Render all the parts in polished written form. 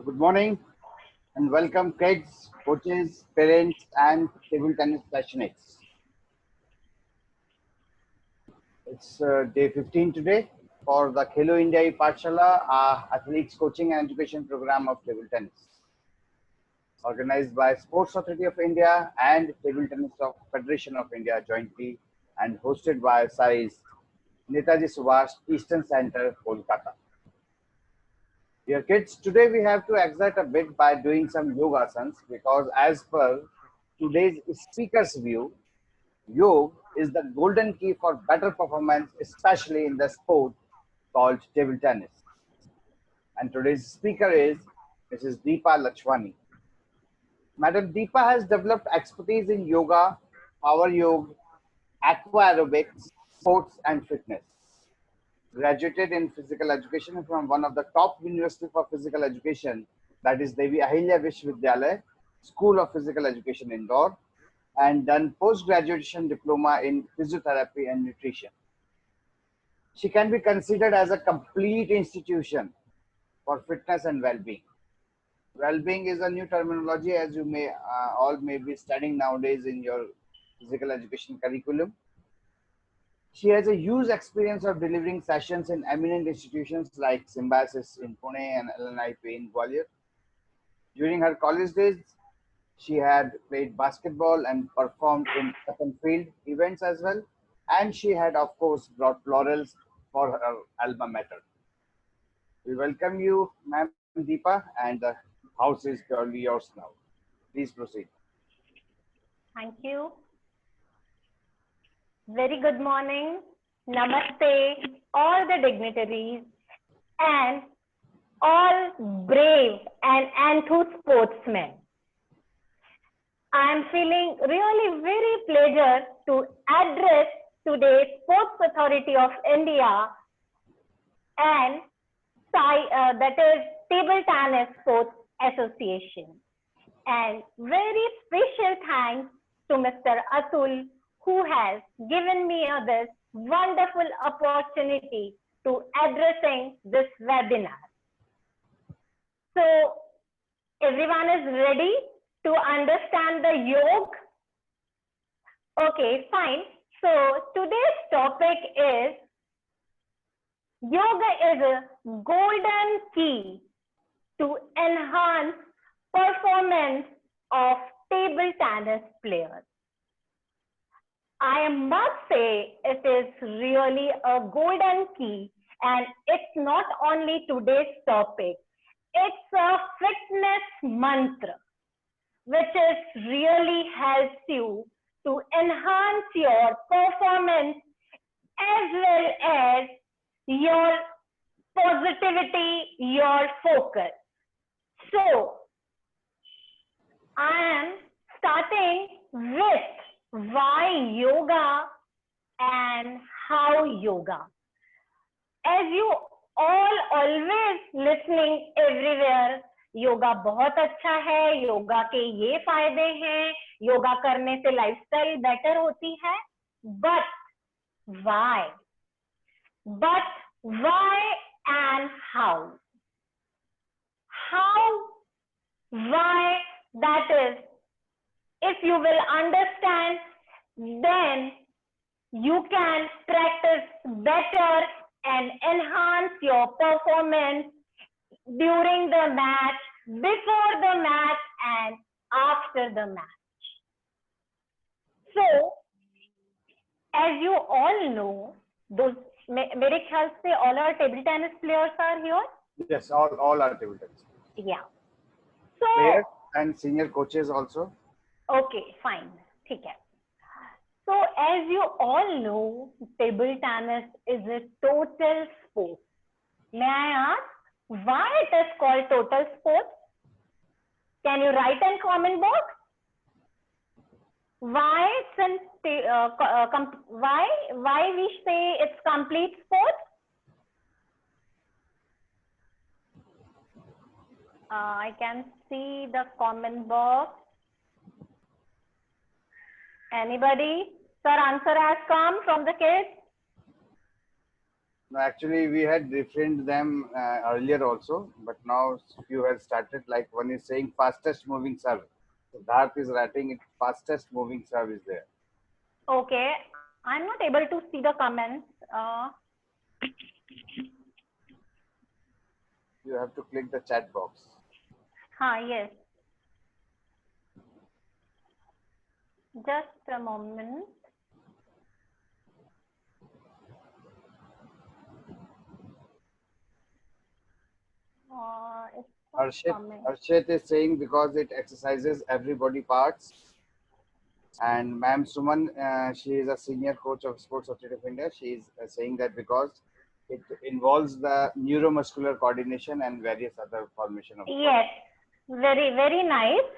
So good morning and welcome kids, coaches, parents and table tennis passionates. It's day 15 today for the Khelo India Pathshala Athletes Coaching and Education Program of Table Tennis, organized by Sports Authority of India and Table Tennis Federation of India jointly and hosted by SAIS, Netaji Subhash Eastern Center, Kolkata. Dear kids, today we have to excite a bit by doing some yoga asanas because as per today's speaker's view, yoga is the golden key for better performance, especially in the sport called table tennis. And today's speaker is Mrs. Deepa Lachwani. Madam Deepa has developed expertise in yoga, power yoga, aqua aerobics, sports and fitness. Graduated in physical education from one of the top university for physical education, that is Devi Ahilya Vishwavidyalaya, School of Physical Education Indore, and done post-graduation diploma in physiotherapy and nutrition. She can be considered as a complete institution for fitness and well-being. Well-being is a new terminology as you may all may be studying nowadays in your physical education curriculum. She has a huge experience of delivering sessions in eminent institutions like Symbiosis in Pune and LNIP in Gwalior. During her college days, she had played basketball and performed in track and field events as well. And she had, of course, brought laurels for her alma mater. We welcome you, Ma'am Deepa, and the house is purely yours now. Please proceed. Thank you. Very good morning. Namaste, all the dignitaries and all brave and enthused sportsmen. I am feeling really very pleasure to address today's Sports Authority of India and that is Table Tennis Sports Association. And very special thanks to Mr. Atul, who has given me this wonderful opportunity to addressing this webinar. So everyone is ready to understand the yoga? Okay, fine. So today's topic is yoga is a golden key to enhance performance of table tennis players. I must say it is really a golden key, and it's not only today's topic, it's a fitness mantra which is really helps you to enhance your performance as well as your positivity, your focus. So I am starting with why yoga and how yoga. As you all always listening everywhere, yoga बहुत अच्छा है, योगा के ये फायदे हैं, योगा करने से lifestyle better होती है, but why and how, why, that is, if you will understand, then you can practice better and enhance your performance during the match, before the match and after the match. So, as you all know, those मेरे ख्याल से all our table tennis players are here. Yes, all are table tennis. Yeah. So players and senior coaches also. Okay, fine. ठीक है. So as you all know, table tennis is a total sport. May I ask why it is called total sport? Can you write in comment box? Why why we say it's complete sport? I can see the comment box. Anybody? Sir, answer has come from the kids. No, actually, we had refrained them earlier also, but now few have started. Like one is saying fastest moving serve. So Dharth is writing it fastest moving serve is there. Okay, I'm not able to see the comments. You have to click the chat box. Yes. Just a moment. It's not coming. Arshit is saying because it exercises every body parts. And Ma'am Suman, she is a senior coach of Sports Authority of India. She is saying that because it involves the neuromuscular coordination and various other formation of. Yes, very, very nice.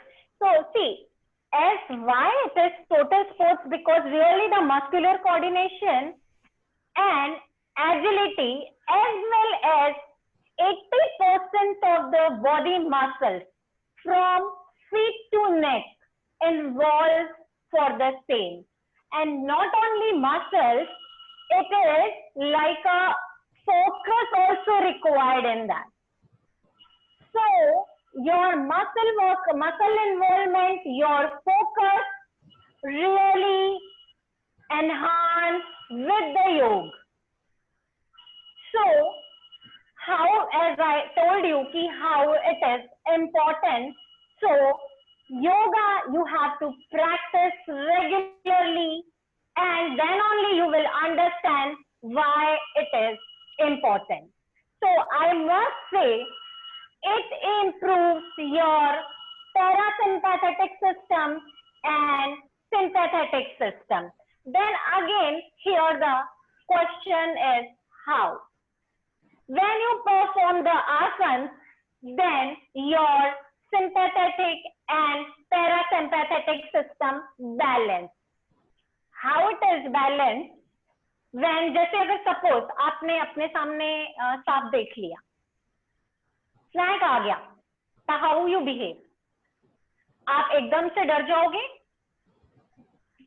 So see, as why it is total sports, because really the muscular coordination and agility as well as 80% of the body muscles from feet to neck involved for the same. And not only muscles, it is like a focus also required in that. So your muscle work, muscle involvement, your focus really enhance with the yoga. So how, as I told you, how it is important. So yoga you have to practice regularly, and then only you will understand why it is important. So I must say it improves your parasympathetic system and sympathetic system. Then again, here the question is how. When you perform the asanas, then your sympathetic and parasympathetic system balance. How it is balanced? When जैसे अगर suppose आपने अपने सामने सांप देख लिया, snack आ गया, तो how you behave? आप एकदम से डर जाओगे?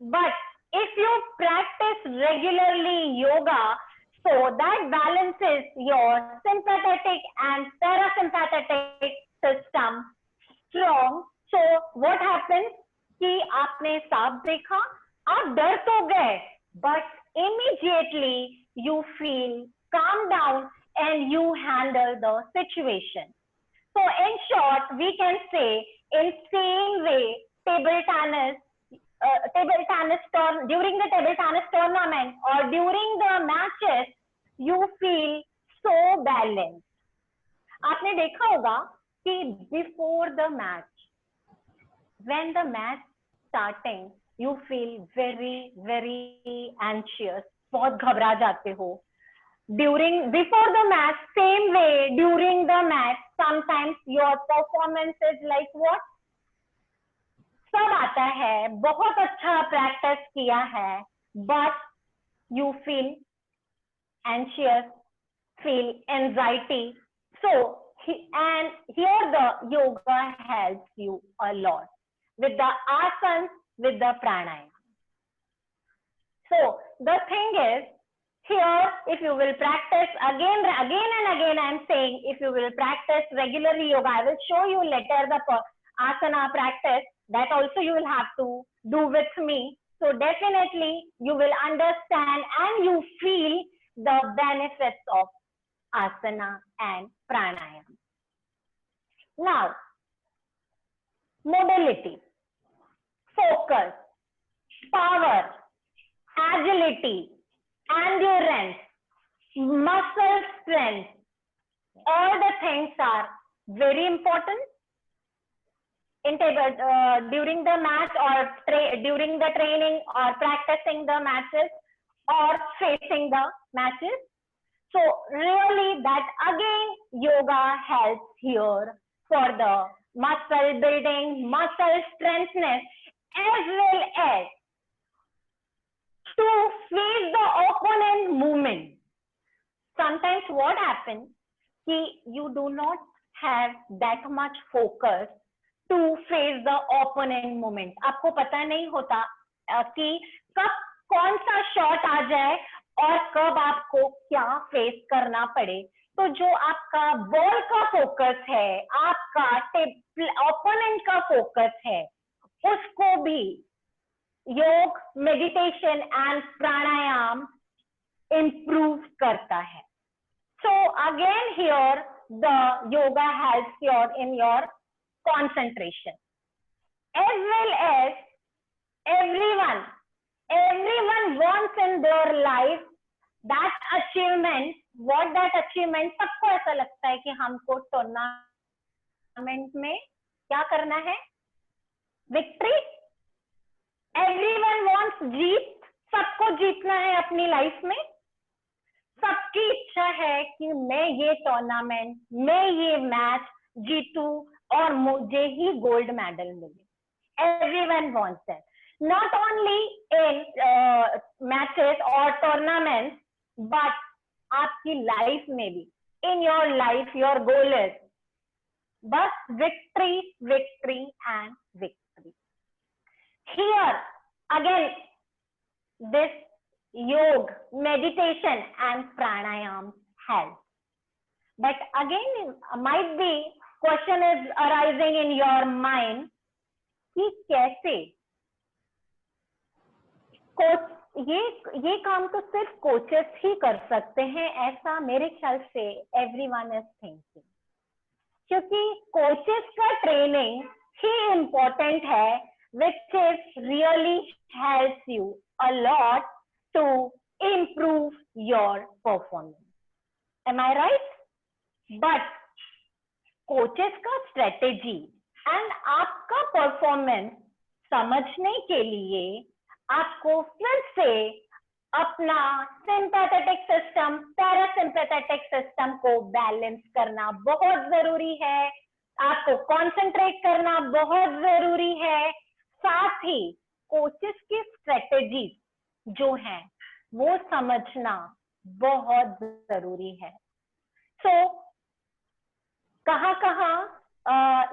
But if you practice regularly yoga, so that balances your sympathetic and parasympathetic system strong. So what happens कि आपने सांप देखा, आप डर तो गए, but immediately you feel calm down and you handle the situation. So in short, we can say in same way, during the table tennis tournament or during the matches, you feel so balanced. आपने देखा होगा कि before the match, when the match starting, you feel very, very anxious. बहुत घबरा जाते हो. Before the match, same way, during the match, sometimes your performance is like what? सब आता है, बहुत अच्छा practice किया है, but you feel anxious, feel anxiety. So, and here the yoga helps you a lot with the asanas, with the pranayama. So, the thing is, here, if you will practice again and again, I'm saying, if you will practice regularly yoga, I will show you later the asana practice. That also you will have to do with me. So definitely you will understand and you feel the benefits of asana and pranayama. Now, mobility, focus, power, agility, endurance, muscle strength, all the things are very important in during the match or during the training or practicing the matches or facing the matches. So really that again yoga helps here for the muscle building, muscle strengthness, as well as to face the opponent movement. Sometimes what happens, you do not have that much focus to face the opponent movement. आपको पता नहीं होता कि कब कौन सा shot आ जाए और कब आपको क्या फेस करना पड़े। तो जो आपका बॉल का फोकस है, आपका ओपोनेंट का फोकस है, उसको भी योग, मेडिटेशन एंड प्राणायाम improve करता है. So again here the yoga helps in your concentration, as well as everyone wants in their life that achievement. What that achievement? सबको ऐसा लगता है कि हमको टूर्नामेंट में क्या करना है, विक्ट्री. Everyone wants जीत, सबको जीतना है अपनी लाइफ में. सबकी इच्छा है कि मैं ये टूर्नामेंट, मैं ये मैच जीतूं और मुझे ही गोल्ड मेडल मिले. Everyone wants that. Not only in matches or tournaments, but आपकी लाइफ में भी, in your life, your goal is बस victory, victory and victory. Here again, this yoga, meditation and pranayam help. But again, might be question is arising in your mind कि कैसे coach, ये काम तो सिर्फ कोचेस ही कर सकते हैं, ऐसा मेरे ख्याल से एवरीवन इज थिंकिंग. क्योंकि कोचेस का ट्रेनिंग ही इम्पोर्टेंट है, which is really helps you a lot to improve your performance. Am I right? But coaches का strategy and आपका performance समझने के लिए आपको फिर से अपना sympathetic system, parasympathetic system को बैलेंस करना बहुत जरूरी है. आपको कंसंट्रेट करना बहुत जरूरी है. साथ ही कोचेस की स्ट्रेटेजी जो हैं वो समझना बहुत जरूरी है. सो कहाँ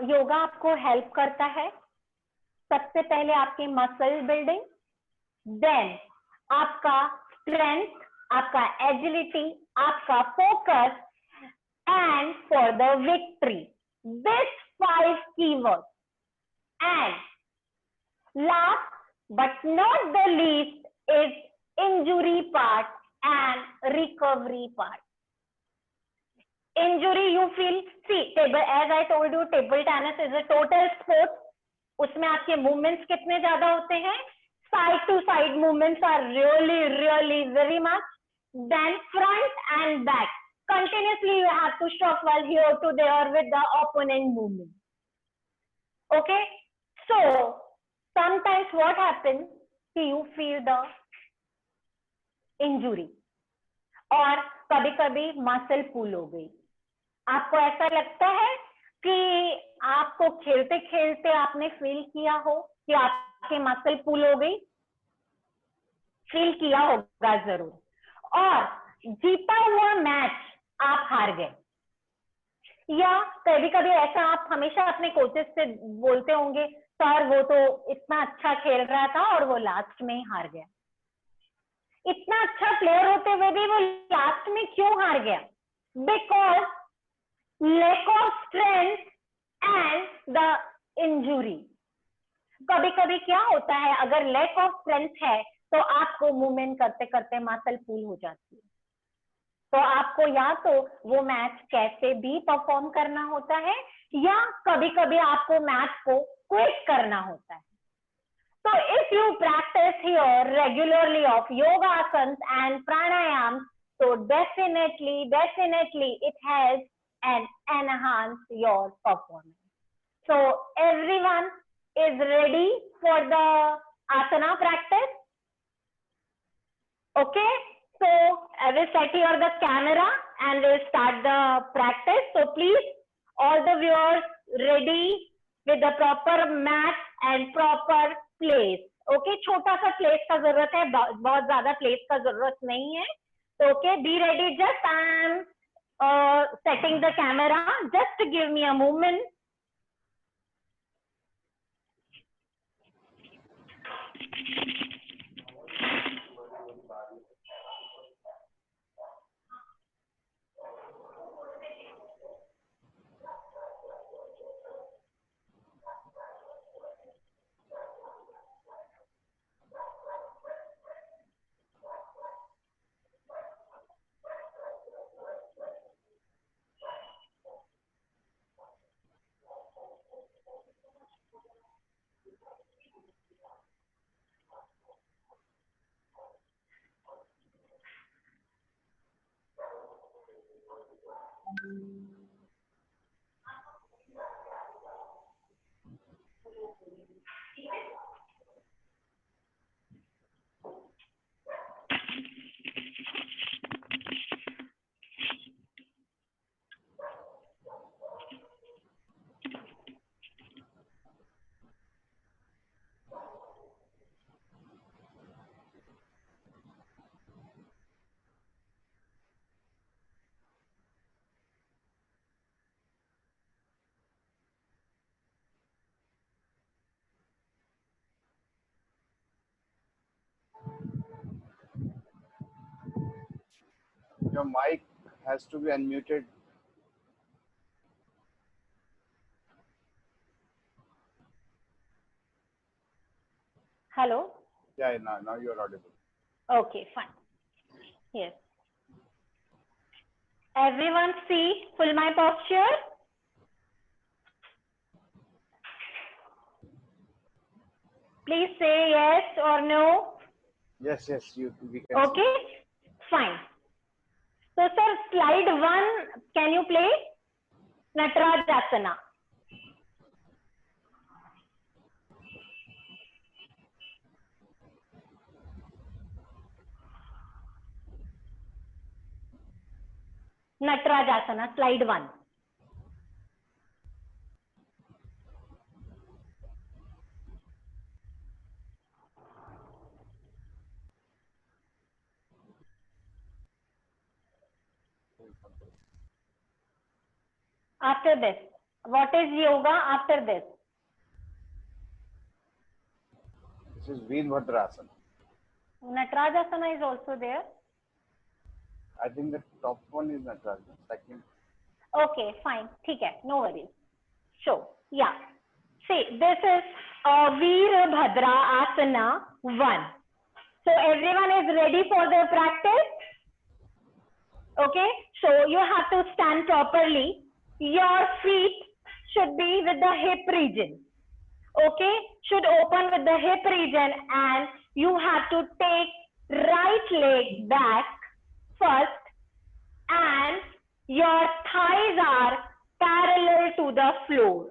योगा आपको हेल्प करता है? सबसे पहले आपकी मसल बिल्डिंग, देन आपका स्ट्रेंथ, आपका एजिलिटी, आपका focus and for the victory. This 5 keywords. And last but not the least is injury part and recovery part. Injury you feel, see, table, as I told you, table tennis is a total sport. उसमें आपके movements कितने ज्यादा होते हैं? Side to side movements are really very much. Then front and back. Continuously you have to shuffle here to there with the opponent movement. Okay? So sometimes what happens, you feel the injury और कभी कभी muscle पुल हो गई. आपको ऐसा लगता है कि आपको खेलते खेलते आपने फील किया हो कि आपकी मसल पुल हो गई? फील किया होगा जरूर. और जीता हुआ मैच आप हार गए, या कभी कभी ऐसा आप हमेशा अपने कोचेस से बोलते होंगे, सर वो तो इतना अच्छा खेल रहा था और वो लास्ट में ही हार गया. इतना अच्छा प्लेयर होते हुए भी वो लास्ट में क्यों हार गया? Because lack of strength and the injury. कभी कभी क्या होता है, अगर लैक ऑफ स्ट्रेंथ है तो आपको मूवमेंट करते करते मसल पुल हो जाती है, तो आपको या तो वो मैच कैसे भी परफॉर्म करना होता है, या कभी कभी आपको मैच को क्विट करना होता है. So if you practice here regularly of yoga asanas and pranayam, so definitely it helps and enhance your performance. So everyone is ready for the asana practice? Okay, so I will set here the camera and we'll start the practice. So please, all the viewers ready with the proper mat and proper place. Okay, छोटा सा place का जरूरत है, बहुत ज्यादा place का जरूरत नहीं है. तो okay, be ready. Just I am setting the camera, just give me a moment. Your mic has to be unmuted. Hello? Yeah, now you're audible. Okay, fine. Yes. Everyone see full my posture? Please say yes or no. Yes, we can. Okay, fine. So, sir, slide 1, can you play? Natarajasana. Natarajasana, slide 1. After this, what is yoga after this? This is Veerbhadrasana. Natarajasana is also there. I think the top one is Natarajasana. Second. Okay, fine. Okay, no worries. So, yeah. See, this is Veerbhadra Asana 1. So, everyone is ready for the practice? Okay, so you have to stand properly. Your feet should be with the hip region. Okay, should open with the hip region, and you have to take right leg back first, and your thighs are parallel to the floor.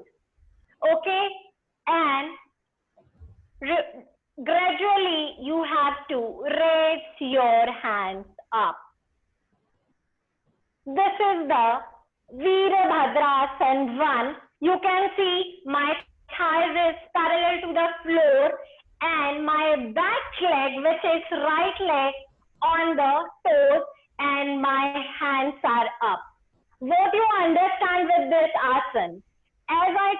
Okay, and gradually you have to raise your hands up. This is the Veerbhadrasana 1. You can see my thighs is parallel to the floor and my back leg, which is right leg, on the toes, and my hands are up. What you understand with this asana? As I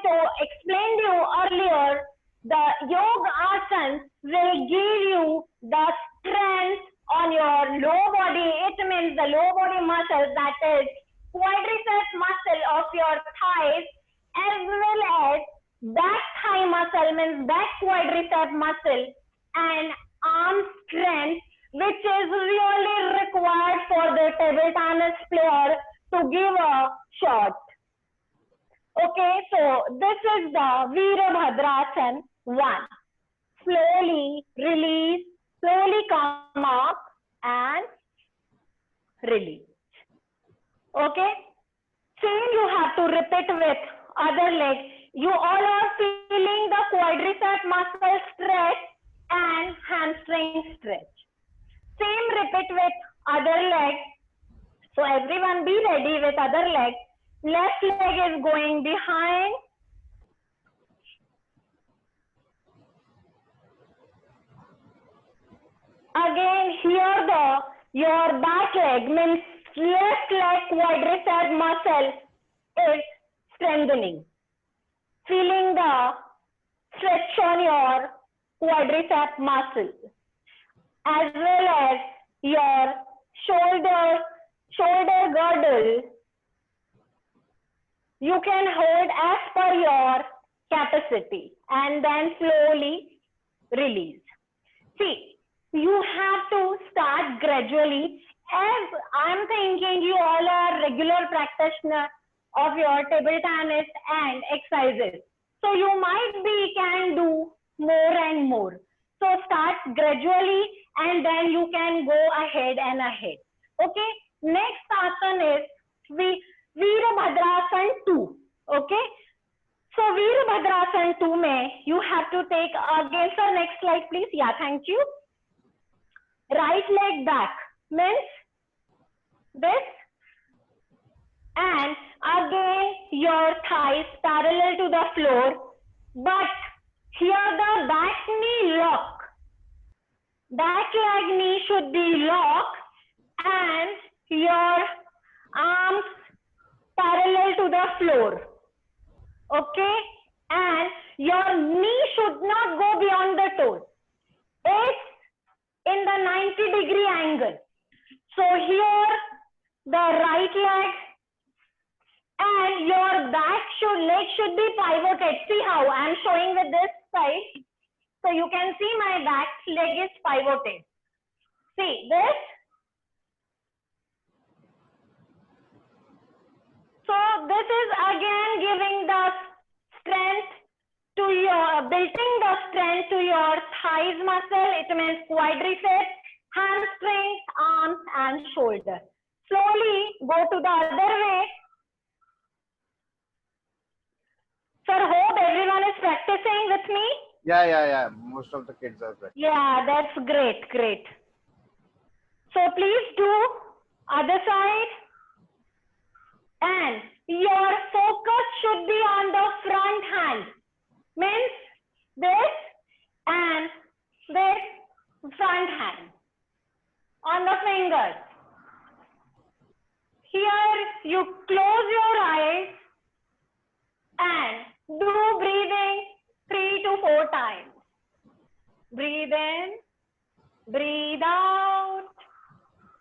explained you earlier, the yoga asanas will give you the strength on your low body. It means the low body muscles, that is quadriceps muscle of your thighs, as well as back thigh muscle, means back quadriceps muscle, and arm strength, which is really required for the table tennis player to give a shot. Okay, so this is the Veerbhadrasana 1. Slowly release, slowly come up and release. Okay, same you have to repeat with other leg. You all are feeling the quadriceps muscle stretch and hamstring stretch. Same repeat with other leg. So everyone be ready with other leg. Left leg is going behind. Again, here your back leg, means left leg quadriceps muscle is strengthening. Feeling the stretch on your quadriceps muscle, as well as your shoulder girdle. You can hold as per your capacity and then slowly release. See, you have to start gradually. As I'm thinking you all are regular practitioner of your table tennis and exercises. So you might be can do more and more. So start gradually and then you can go ahead and ahead. Okay, next asana is Virabhadrasana 2. Okay. So Virabhadrasana 2 में you have to take again. Sir, next slide please. Yeah, thank you. Right leg back means this, and again your thighs parallel to the floor, but here the back knee lock. Back leg knee should be locked and your arms parallel to the floor. Okay? And your knee should not go beyond the toes. It's in the 90-degree angle. So here the right leg and your leg should be pivoted. See how I'm showing with this side. So you can see my back leg is pivoted. See this. So this is again giving the strength to your, building the strength to your thighs muscle. It means quadriceps, hamstrings, arms and shoulder. Slowly go to the other way. Sir, hope everyone is practicing with me. Yeah. Most of the kids are practicing. Yeah, that's great, great. So please do other side. And your focus should be on the front hand. Means this and this front hand. On the fingers. Here you close your eyes and do breathing 3 to 4 times. Breathe in, breathe out,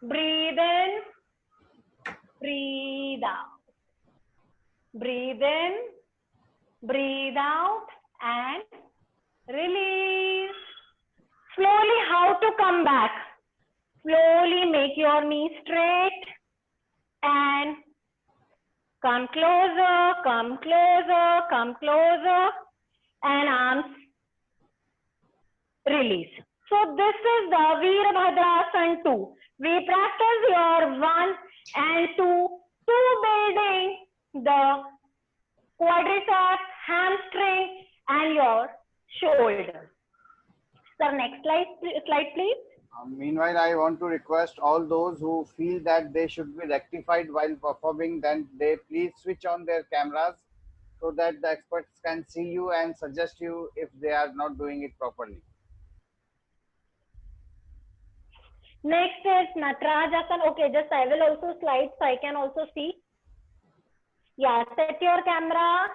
breathe in, breathe out. Breathe in, breathe out and release. Slowly how to come back. Slowly make your knee straight and come closer, come closer, come closer and arms release. So this is the Veerabhadrasana 2. We practice your 1 and 2 building the quadriceps, hamstring and your shoulder. Sir, next slide please. Meanwhile, I want to request all those who feel that they should be rectified while performing, then they please switch on their cameras so that the experts can see you and suggest you if they are not doing it properly. Next is Natarajasana. Okay, just I will also slide so I can also see. Yeah, set your camera.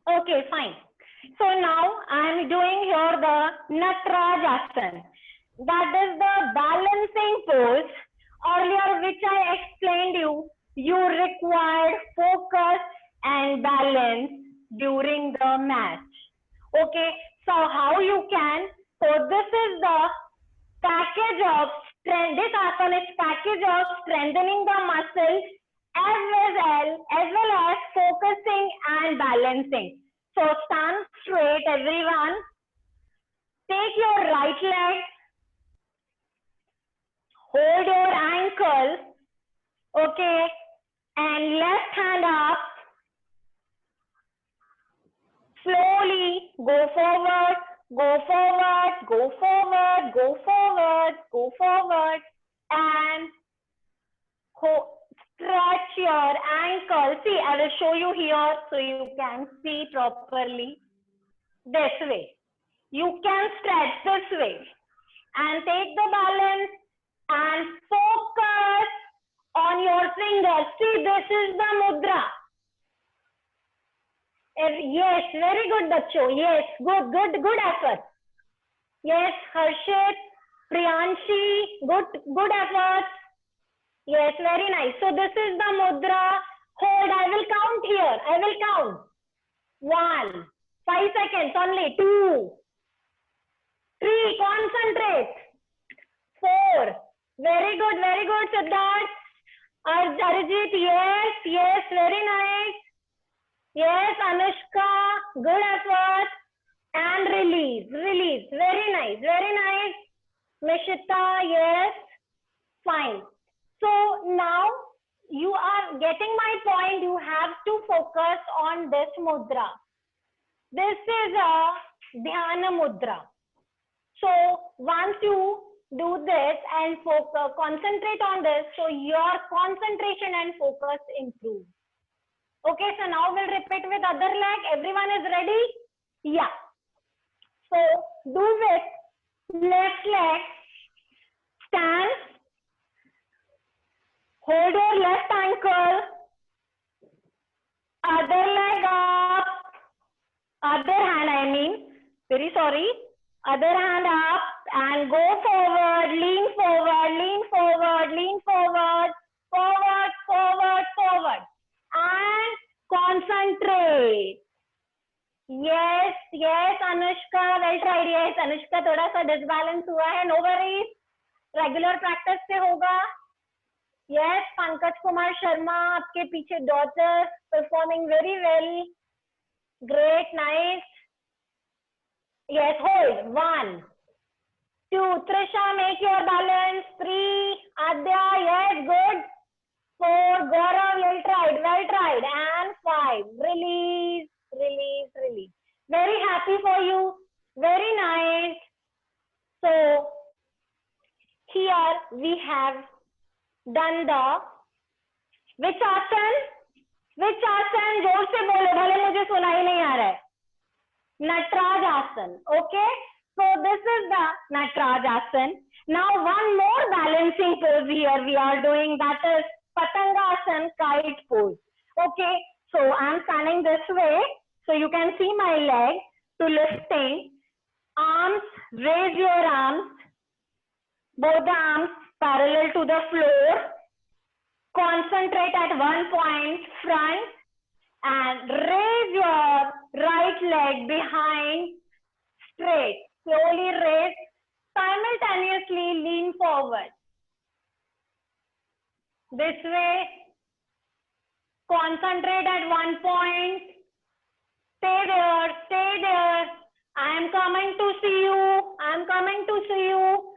Okay, fine. So now I am doing here the Natarajasana. That is the balancing pose. Earlier, which I explained you required focus and balance during the match. Okay, so how you can? So this is the package of strength. This asana is package of strengthening the muscles as well as focusing and balancing. So stand straight, everyone. Take your right leg. Hold your ankle, okay, and left hand up. Slowly go forward, go forward, go forward, go forward, go forward, and stretch your ankle. See, I will show you here so you can see properly. This way. You can stretch this way and take the balance. And focus on your fingers. See, this is the mudra. Yes, very good, Bacho. Yes, good effort. Yes, Harshit, Priyanshi, good effort. Yes, very nice. So this is the mudra. Hold, I will count here. I will count. 1, 5 seconds only. 2, 3, concentrate. 4. Very good, Siddharth. Arijit, yes, very nice. Yes, Anushka, good effort. And release, very nice. Mishita, yes, fine. So now you are getting my point. You have to focus on this mudra. This is a dhyana mudra. So once you do this and focus, concentrate on this, so your concentration and focus improve. Okay, so now we'll repeat with other leg. Everyone is ready? Yeah. So do with left leg. Stand. Hold your left ankle. Other leg up. Other hand, I mean. Very sorry. Other hand up and go forward. Lean forward. Lean forward. Lean forward. Forward. Forward. Forward. And concentrate. Yes, yes, Anushka, well tried. Yes, Anushka थोड़ा सा disbalance हुआ है. No worries. Regular practice से होगा. Yes, Pankaj Kumar Sharma आपके पीछे daughter performing very well. Great, nice. Yes, hold. 1, 2. Trisha, make your balance. 3. Adya, yes, good. 4. Gaurav, well tried, well tried. And 5. Release, release, release. Very happy for you. Very nice. So, here we have done the which asan? Which asan? जोर से बोलो, भले मुझे सुना ही नहीं आ रहा है. Nataraj asan. Okay. So this is the Nataraj asan. Now one more balancing pose here we are doing, that is Patangasan, kite pose. Okay. So I'm standing this way, so you can see my leg to lifting. Arms, raise your arms. Both the arms parallel to the floor. Concentrate at one point, front, and raise your right leg behind, straight. Slowly raise, simultaneously lean forward. This way, concentrate at one point. Stay there, stay there. I am coming to see you. I am coming to see you.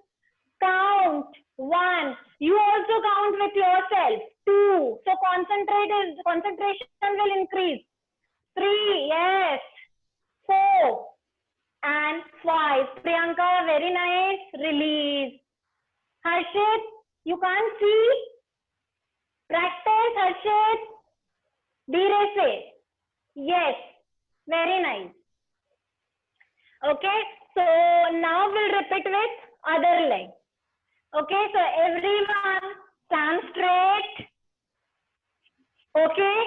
Count. 1. You also count with yourself. 2. So concentration will increase. 3. Yes. 4. And 5. Priyanka, very nice. Release. Harshit, you can't see. Practice, Harshit. Dheere se. Yes. Very nice. Okay. So now we'll repeat with other leg. Okay. So everyone stand straight. Okay.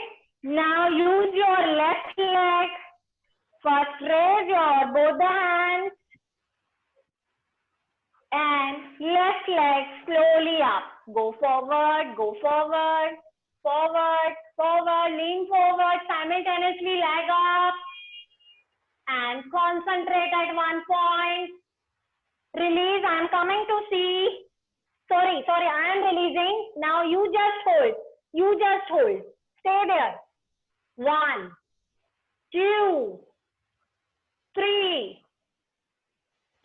Now use your left leg. First raise your both the hands. And left leg slowly up. Go forward, go forward, forward, forward, lean forward, simultaneously leg up. And concentrate at one point. Release, I am coming to see. Sorry, I am releasing. Now you just hold. You just hold. Stay there. 1, 2, 3,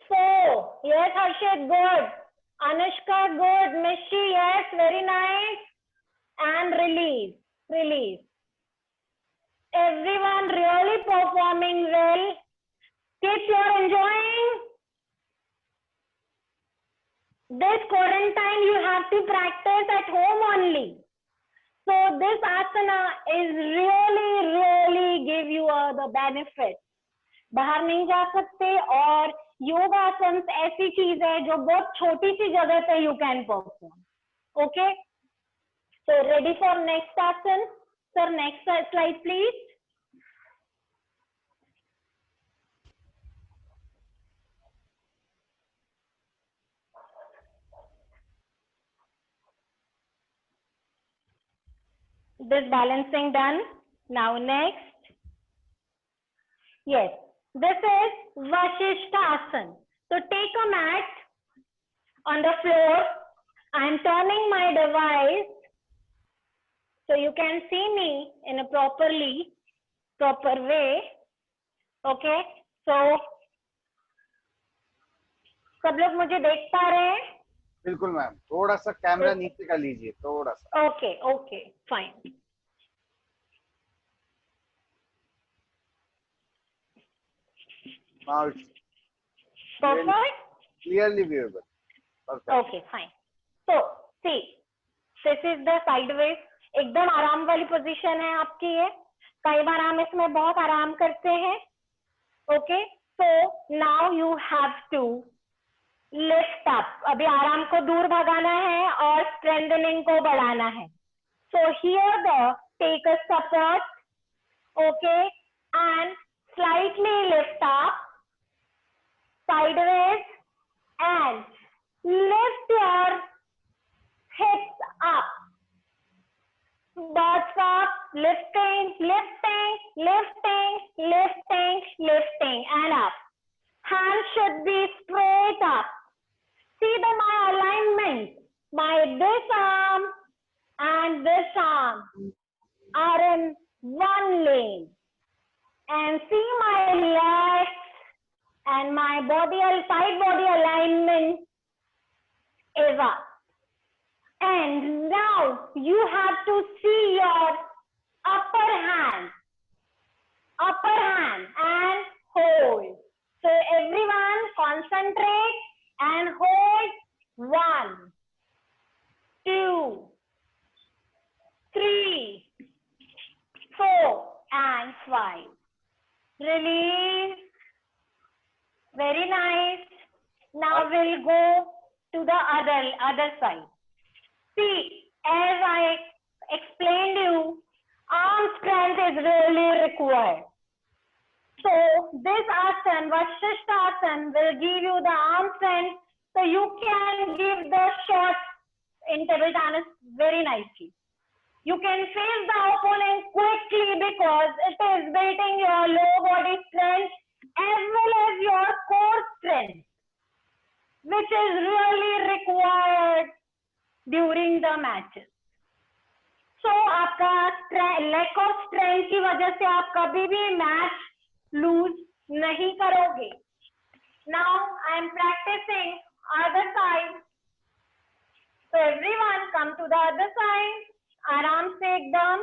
4. Yes, Harshit, good. Anushka, good. Mishi, yes, very nice. And release, release. Everyone really performing well. Kids, you are enjoying. This quarantine, you have to practice at home only. So this asana is really give you the benefit. बाहर नहीं जा सकते और योगासन ऐसी चीज है जो बहुत छोटी सी जगह पे you can perform. Okay. So ready for next asan? Sir, next slide please. This balancing done. Now next. Yes, this is Vashishthasana. So take a mat on the floor. I am turning my device so you can see me in a proper way. Okay. So सब लोग मुझे देख पा रहे हैं? बिल्कुल ma'am, थोड़ा सा कैमरा नीचे कर लीजिए, थोड़ा सा। Okay okay fine. Now it's perfect. clearly viewable. Perfect. Okay fine. तो see this is the sideways, एकदम आराम वाली पोजीशन है आपकी ये। कई बार हम इसमें बहुत आराम करते हैं। Okay, so now you have to lift up. अभी आराम को दूर भगाना है और स्ट्रेंथनिंग को बढ़ाना है। So here the take a support, okay, and slightly lift up sideways and lift your hips up. Birds up, lifting, lifting, lifting, lifting, lifting, and up. Hands should be straight up. See my alignment. My this arm and this arm are in one lane. And see my legs and my body, side body alignment is up. And now you have to see your upper hand and hold. So everyone concentrate and hold. 1, 2, 3, 4 and 5. Release. Very nice. Now we'll go to the other side. See, as I explained you, arm strength is really required. So this asana, Vasisthasana, will give you the arm strength, so you can give the shot in table tennis very nicely. You can face the opponent quickly because it is building your lower body strength as well as your core strength, which is really required during the matches. So आपका lack of strength की वजह से आप कभी भी match loose नहीं करोगे. Now I am practicing other side. So everyone come to the other side. आराम से एकदम.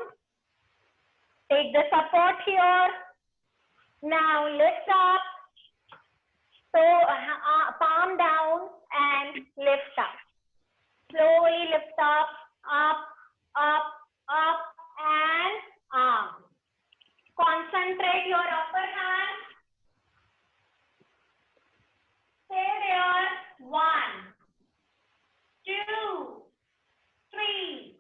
Take the support here. Now lift up. So palm down and lift up. Slowly lift up, up, up, up, and arm. Concentrate your upper hand. Stay there. 1, 2, 3,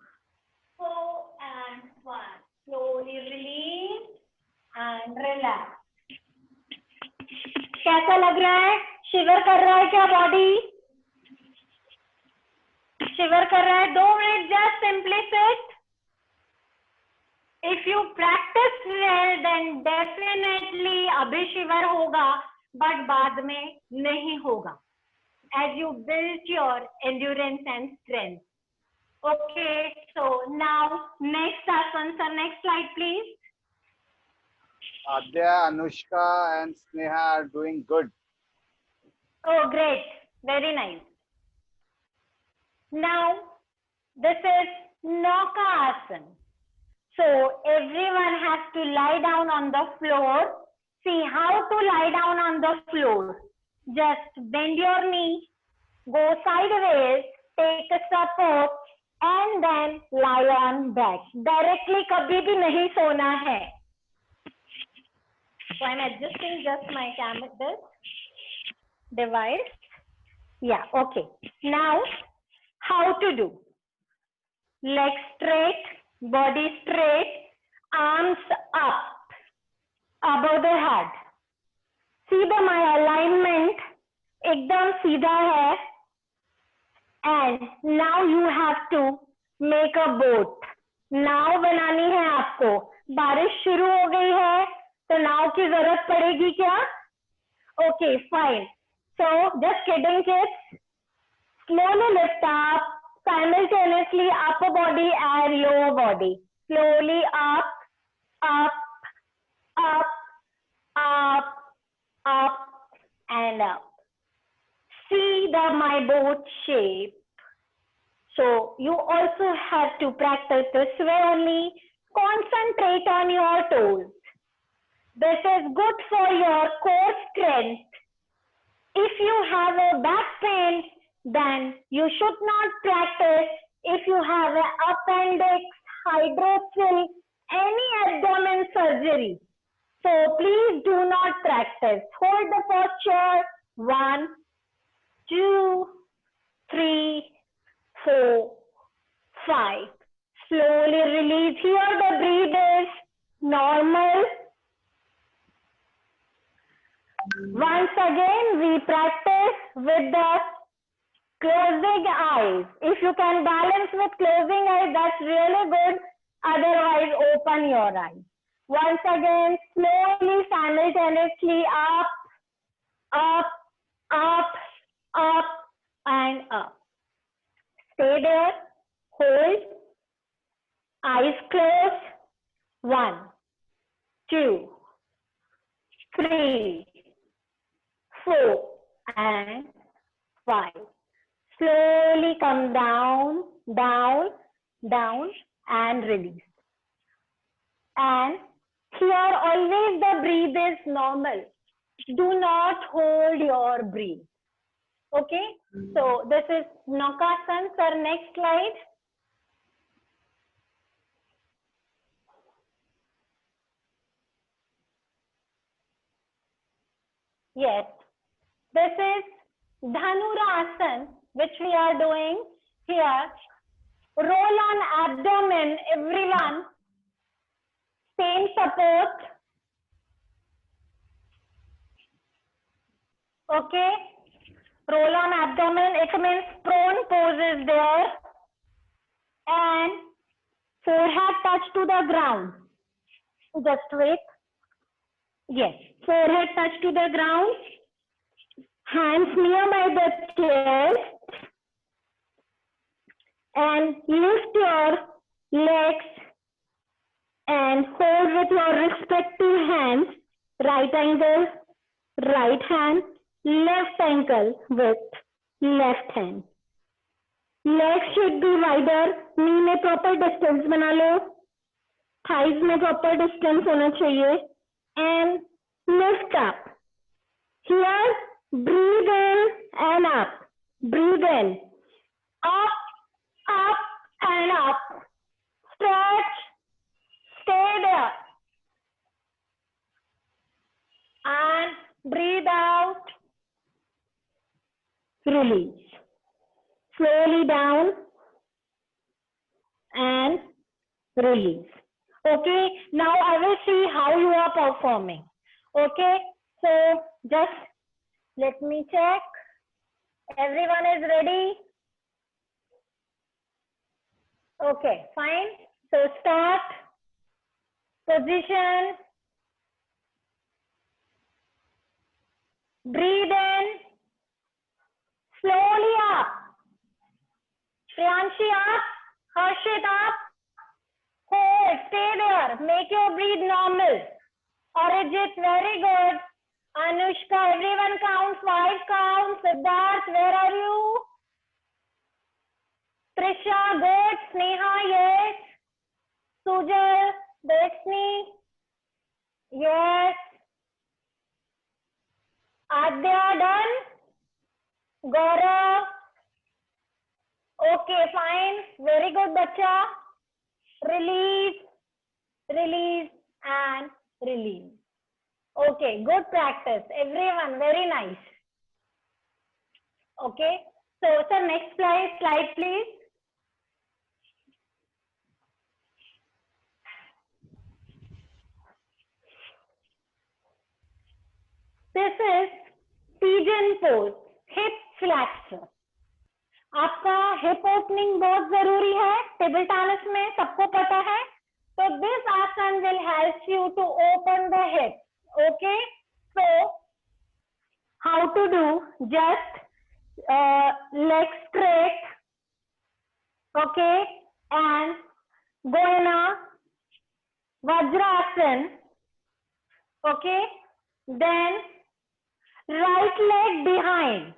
4, and 5. Slowly release and relax. कैसा लग रहा है? शिवर कर रहा है क्या body? शिवर कर रहा है? 2 minute just simply sit. If you practice well, then definitely अभी शिवर होगा, but बाद में नहीं होगा. As you build your endurance and strength. Okay, so now next asana, sir, next slide please. Adya, Anushka, and Sneha are doing good. Oh, great. Very nice. Now, this is Nauka Asana. So, everyone has to lie down on the floor. See how to lie down on the floor. Just bend your knee, go sideways, take a support, and then lie on back. Directly कभी भी नहीं सोना है. So I'm adjusting just my camera, this device. Yeah, okay. Now, how to do? Legs straight, body straight, arms up, above the head. See my alignment, एकदम सीधा है. And now you have to make a boat. नाव बनानी है आपको. बारिश शुरू हो गई है, तो नाव की जरूरत पड़ेगी क्या? Okay, fine. So just kidding, kids. Slowly lift up, simultaneously upper body and lower body. Slowly up, up, up, up, up, and up. See my boat shape So you also have to practice this fairly. Concentrate on your toes. This is good for your core strength. If you have a back pain, then you should not practice. If you have an appendix, hydrocele, any abdomen surgery, so please do not practice. Hold the posture. 1, 2, 3, 4, 5. Slowly release. Here the breathe is normal. Once again, we practice with the closing eyes. If you can balance with closing eyes, that's really good. Otherwise, open your eyes. Once again, slowly, simultaneously, up, up, up, up, and up. Stay there. Hold. Eyes closed. 1, 2, 3, 4, and 5. Slowly come down, down, down, and release. And here always the breathe is normal. Do not hold your breath. Okay? So this is Naukasana. Sir, next slide. Yes. This is Dhanurasana, which we are doing here. Roll on abdomen, everyone. Same support. Okay. Roll on abdomen. It means prone pose is there. And forehead touch to the ground. Just wait. Yes. Forehead touch to the ground. Hands nearby the chest. And lift your legs and hold with your respective hands. Right angle, right hand. Left ankle with left hand. Legs should be wider. Knee में proper distance बना लो. Thighs में proper distance होना चाहिए. And lift up. Here, breathe in and up. Breathe in. Up, up, and up. Stretch. Stay there. And breathe out. Release. Slowly down and release. Okay, now I will see how you are performing. Okay, so just let me check. Everyone is ready? Okay, fine. So start. Position. Breathe in. Slowly up. Priyanshi up. Harshit up. Hold. Stay there. Make your breathe normal. Arijit, very good. Anushka, everyone count. 5 counts. Siddharth, where are you? Trisha, good. Sneha, yes. Sujal, Destiny, yes. Adya, done. Gaurav. Okay, fine. Very good, bacha. Release, release, and release. Okay, good practice. Everyone, very nice. Okay. So, sir, next slide, please. This is pigeon pose, hip flexor. आपका hip opening बहुत जरूरी है table tennis में, सबको पता है. तो this asana will help you to open the hip. Okay, so how to do? Just leg straight, okay, and go in a Vajrasana. Okay, then right leg behind.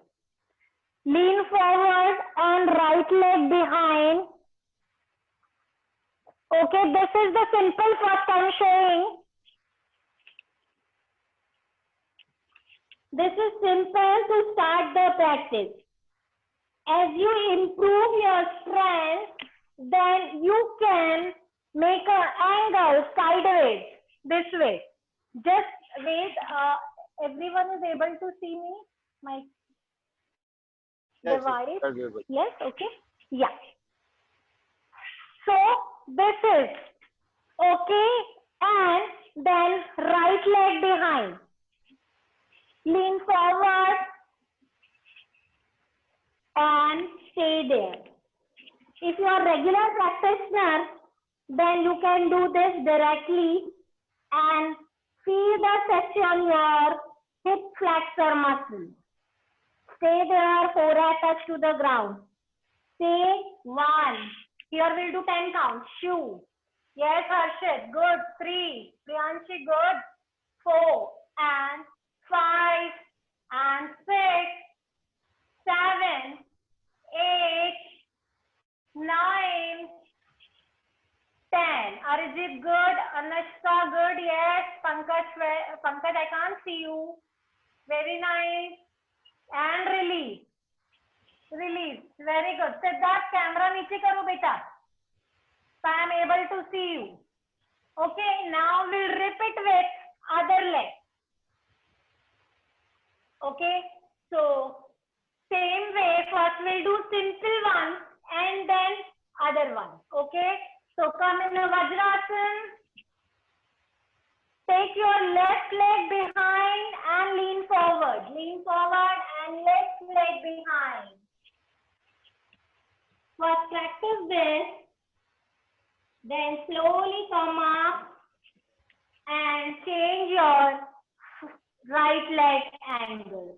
Lean forward and right right leg behind. Okay, this is the simple first I'm showing. This is simple to start the practice. As you improve your strength, then you can make an angle sideways this way. Just wait. Everyone is able to see me? My device? Yes, okay. Yeah. So this is okay, and then right leg behind. Lean forward and stay there. If you are a regular practitioner, then you can do this directly and feel the stretch on your hip flexor muscle. Stay there, forehead touch to the ground. Say 1. Here we'll do 10 counts. Shoe. Yes, Harshit. Good. 3. Priyanshi, good. 4 and 5 and 6, 7, 8, 9, 10. Arijit, good. Anushka, good. Yes. Pankaj, I can't see you. Very nice. And release. Release. Very good. Siddharth, camera niche karo beta. So I am able to see you. Okay. Now we'll repeat with other leg. Okay. So same way. First we'll do simple one and then other one. Okay. So come in a Vajrasan. Take your left leg behind and lean forward. Lean forward and left leg behind. First practice this. Then slowly come up and change your right leg angle.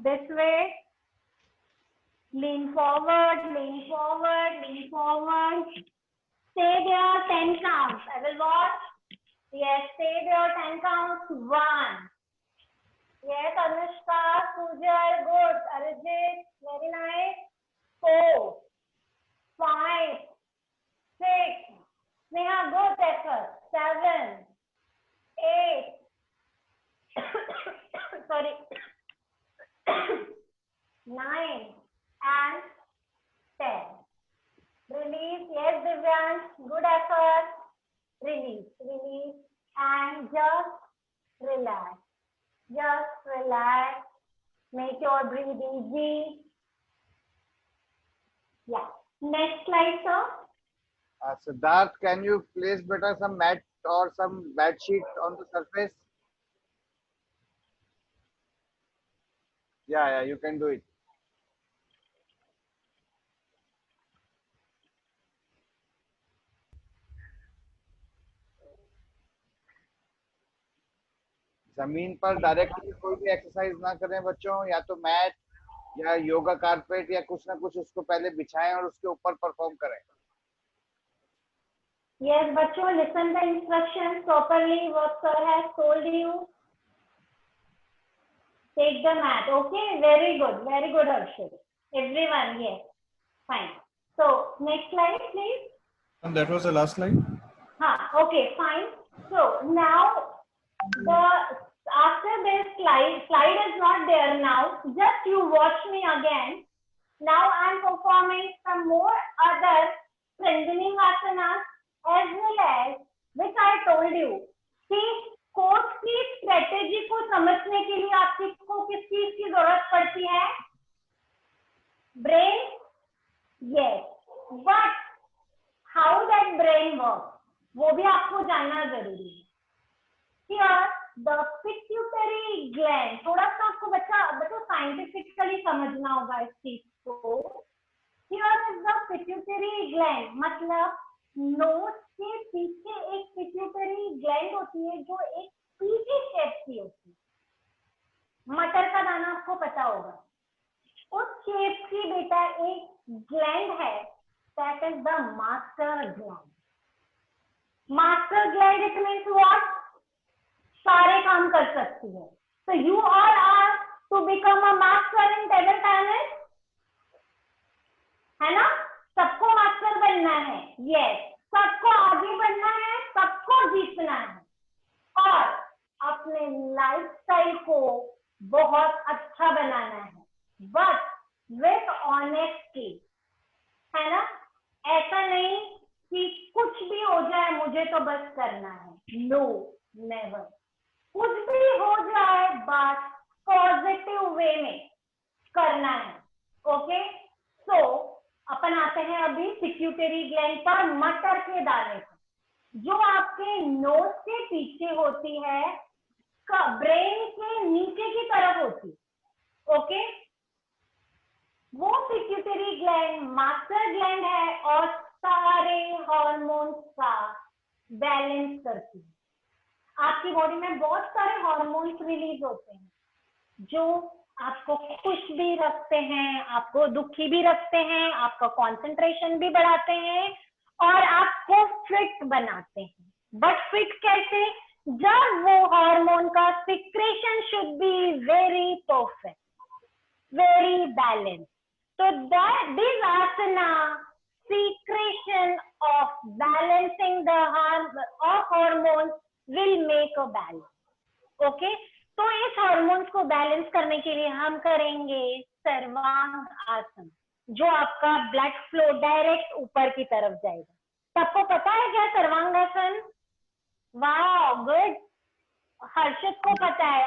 This way. Lean forward, lean forward, lean forward. Stay there 10 counts. I will watch. Yes, stay there 10 counts. 1. Yes, Anushka, Sujal, good. Arijit, very nice. 4, 5, 6. Sneha, good effort. 7, 8. Sorry. 9 and 10. Release. Yes, Divyansh. Good effort. Release. Release. And just relax. Just relax. Make your breathing easy. Yeah. Next slide, sir. Siddharth, can you place better some mat or some bed sheet on the surface? Yeah, you can do it. जमीन पर directly कोई भी exercise ना करें बच्चों, या तो mat या योगा कारपेट या कुछ ना कुछ उसको पहले बिछाएं और उसके ऊपर परफॉर्म करें. Yes, बच्चों, listen the instructions properly. What sir has told you. Take the mat. Okay, very good, Harshit. Everyone, yes, fine. So next slide, please. And that was the last slide. Okay, fine. So now after this slide is not there now. Just you watch me again. Now I am performing some more other strengthening asanas as well as which I told you. See, coach की strategy को समझने के लिए आपको किस चीज की जरूरत पड़ती है? Brain. Yes. But how that brain works, वो भी आपको जानना जरूरी है. Here, the pituitary gland. थोड़ा सा आपको बच्चों साइंटिफिकली समझना होगा इस चीज को. Here is the pituitary gland. मतलब नोज के पीछे एक पिट्यूटरी ग्लैंड होती है जो एक पीछे शेप की होती है. मटर का दाना आपको पता होगा. उस शेप की बेटा एक ग्लैंड है. That is the master gland. Master gland it means what? सारे काम कर सकती है. So you all are to become a master in table tennis. Yes, सबको आगे बढ़ना है, सबको जीतना है और अपने लाइफस्टाइल को बहुत अच्छा बनाना है, बट विथ ऑनेस्टी, है ना। ऐसा नहीं कि कुछ भी हो जाए मुझे तो बस करना है, नो, नेवर। कुछ भी हो जाए बस पॉजिटिव वे में करना है। ओके, सो अपन आते हैं अभी पिट्यूटरी ग्लैंड पर, मटर के दाने पर, जो आपके नोज के पीछे होती है, ब्रेन के नीचे की तरफ होती है। ओके, वो पिट्यूटरी ग्लैंड मास्टर ग्लैंड है और सारे हार्मोन्स का बैलेंस करती है। आपकी बॉडी में बहुत सारे हार्मोन्स रिलीज होते हैं जो आपको खुश भी रखते हैं, आपको दुखी भी रखते हैं, आपका कंसंट्रेशन भी बढ़ाते हैं और आपको फिट बनाते हैं। बट फिट कैसे? जब वो हार्मोन का secretion should be very perfect, very balanced. So that this asana, secretion of balancing the hormones will make a balance. Okay? तो इस हार्मोन्स को बैलेंस करने के लिए हम करेंगे सर्वांग आसन, जो आपका ब्लड फ्लो डायरेक्ट ऊपर की तरफ जाएगा। सबको पता है क्या सर्वांग आसन? वाह, गुड। हर्षित को पता है।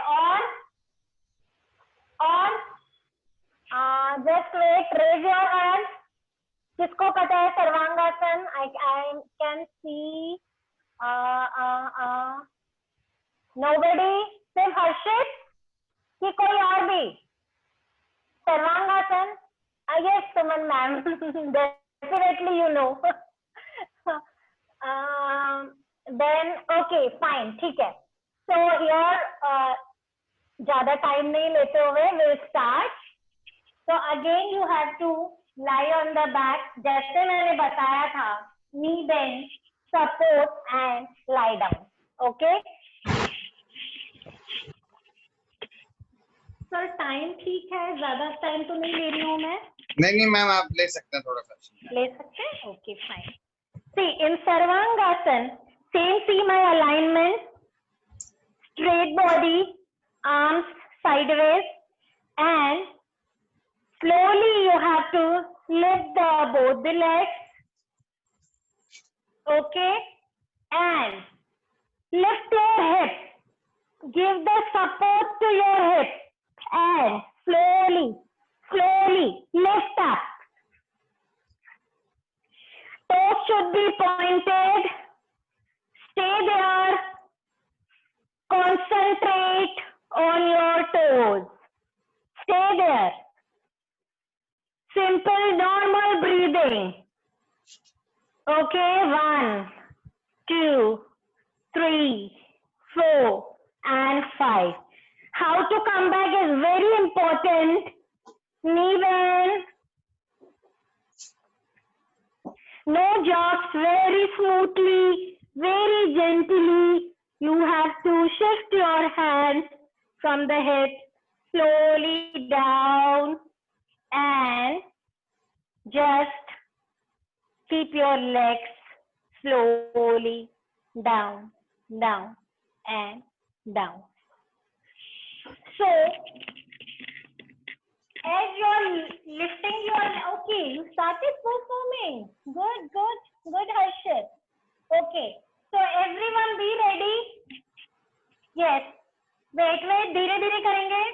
और just wait, raise your hand. किसको पता है sarvangasana? I can see nobody, सिर्फ हर्षित कि कोई और भी? Sarvangasana? Yes Suman ma'am, definitely you know. Then okay fine, ठीक है। सो हियर ज्यादा टाइम नहीं लेते हुए will start. So again you have to lie on the back, जैसे मैंने बताया था, knee bend, support and lie down. Okay? Sir time ठीक है, ज्यादा टाइम तो नहीं ले रही हूँ मैं। नहीं मैम, आप ले सकते हैं, थोड़ा सा ले सकते हैं? Okay fine. See in Sarvangasana, see my alignment, straight body, arms sideways, and slowly you have to lift both the legs, okay, and lift your hip, give the support to your hip, and slowly lift up. Toes should be pointed, stay there, concentrate on your toes, stay there. Simple normal breathing. Okay, 1, 2, 3, 4 and 5. How to come back is very important. Knee bend. No jogs, very smoothly, very gently. You have to shift your hands from the hip slowly down. And just keep your legs slowly down, down, and down. So, as you're lifting your, okay, you started performing. Good, Harshit. Okay, so everyone be ready. Yes. Wait, धीरे-धीरे करेंगे.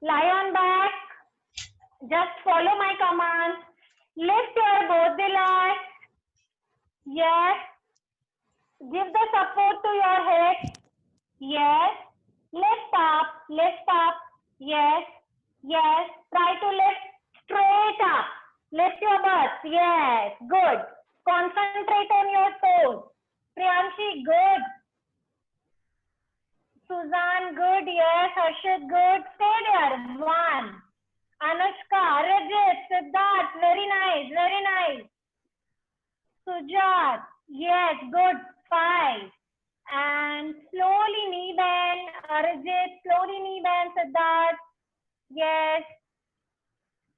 Lie on back. Just follow my command. Lift your both the legs. Yes. Give the support to your head. Yes. Lift up. Yes. Try to lift straight up. Lift your butt. Yes. Good. Concentrate on your toes. Priyanshi, good. Suzanne, good. Yes. Harshit, good. Stay there. 1. Anushka, Rajit, Siddharth, very nice. Sujat, yes, good. 5. And slowly knee bend. Rajit, slowly knee bend. Siddharth, yes.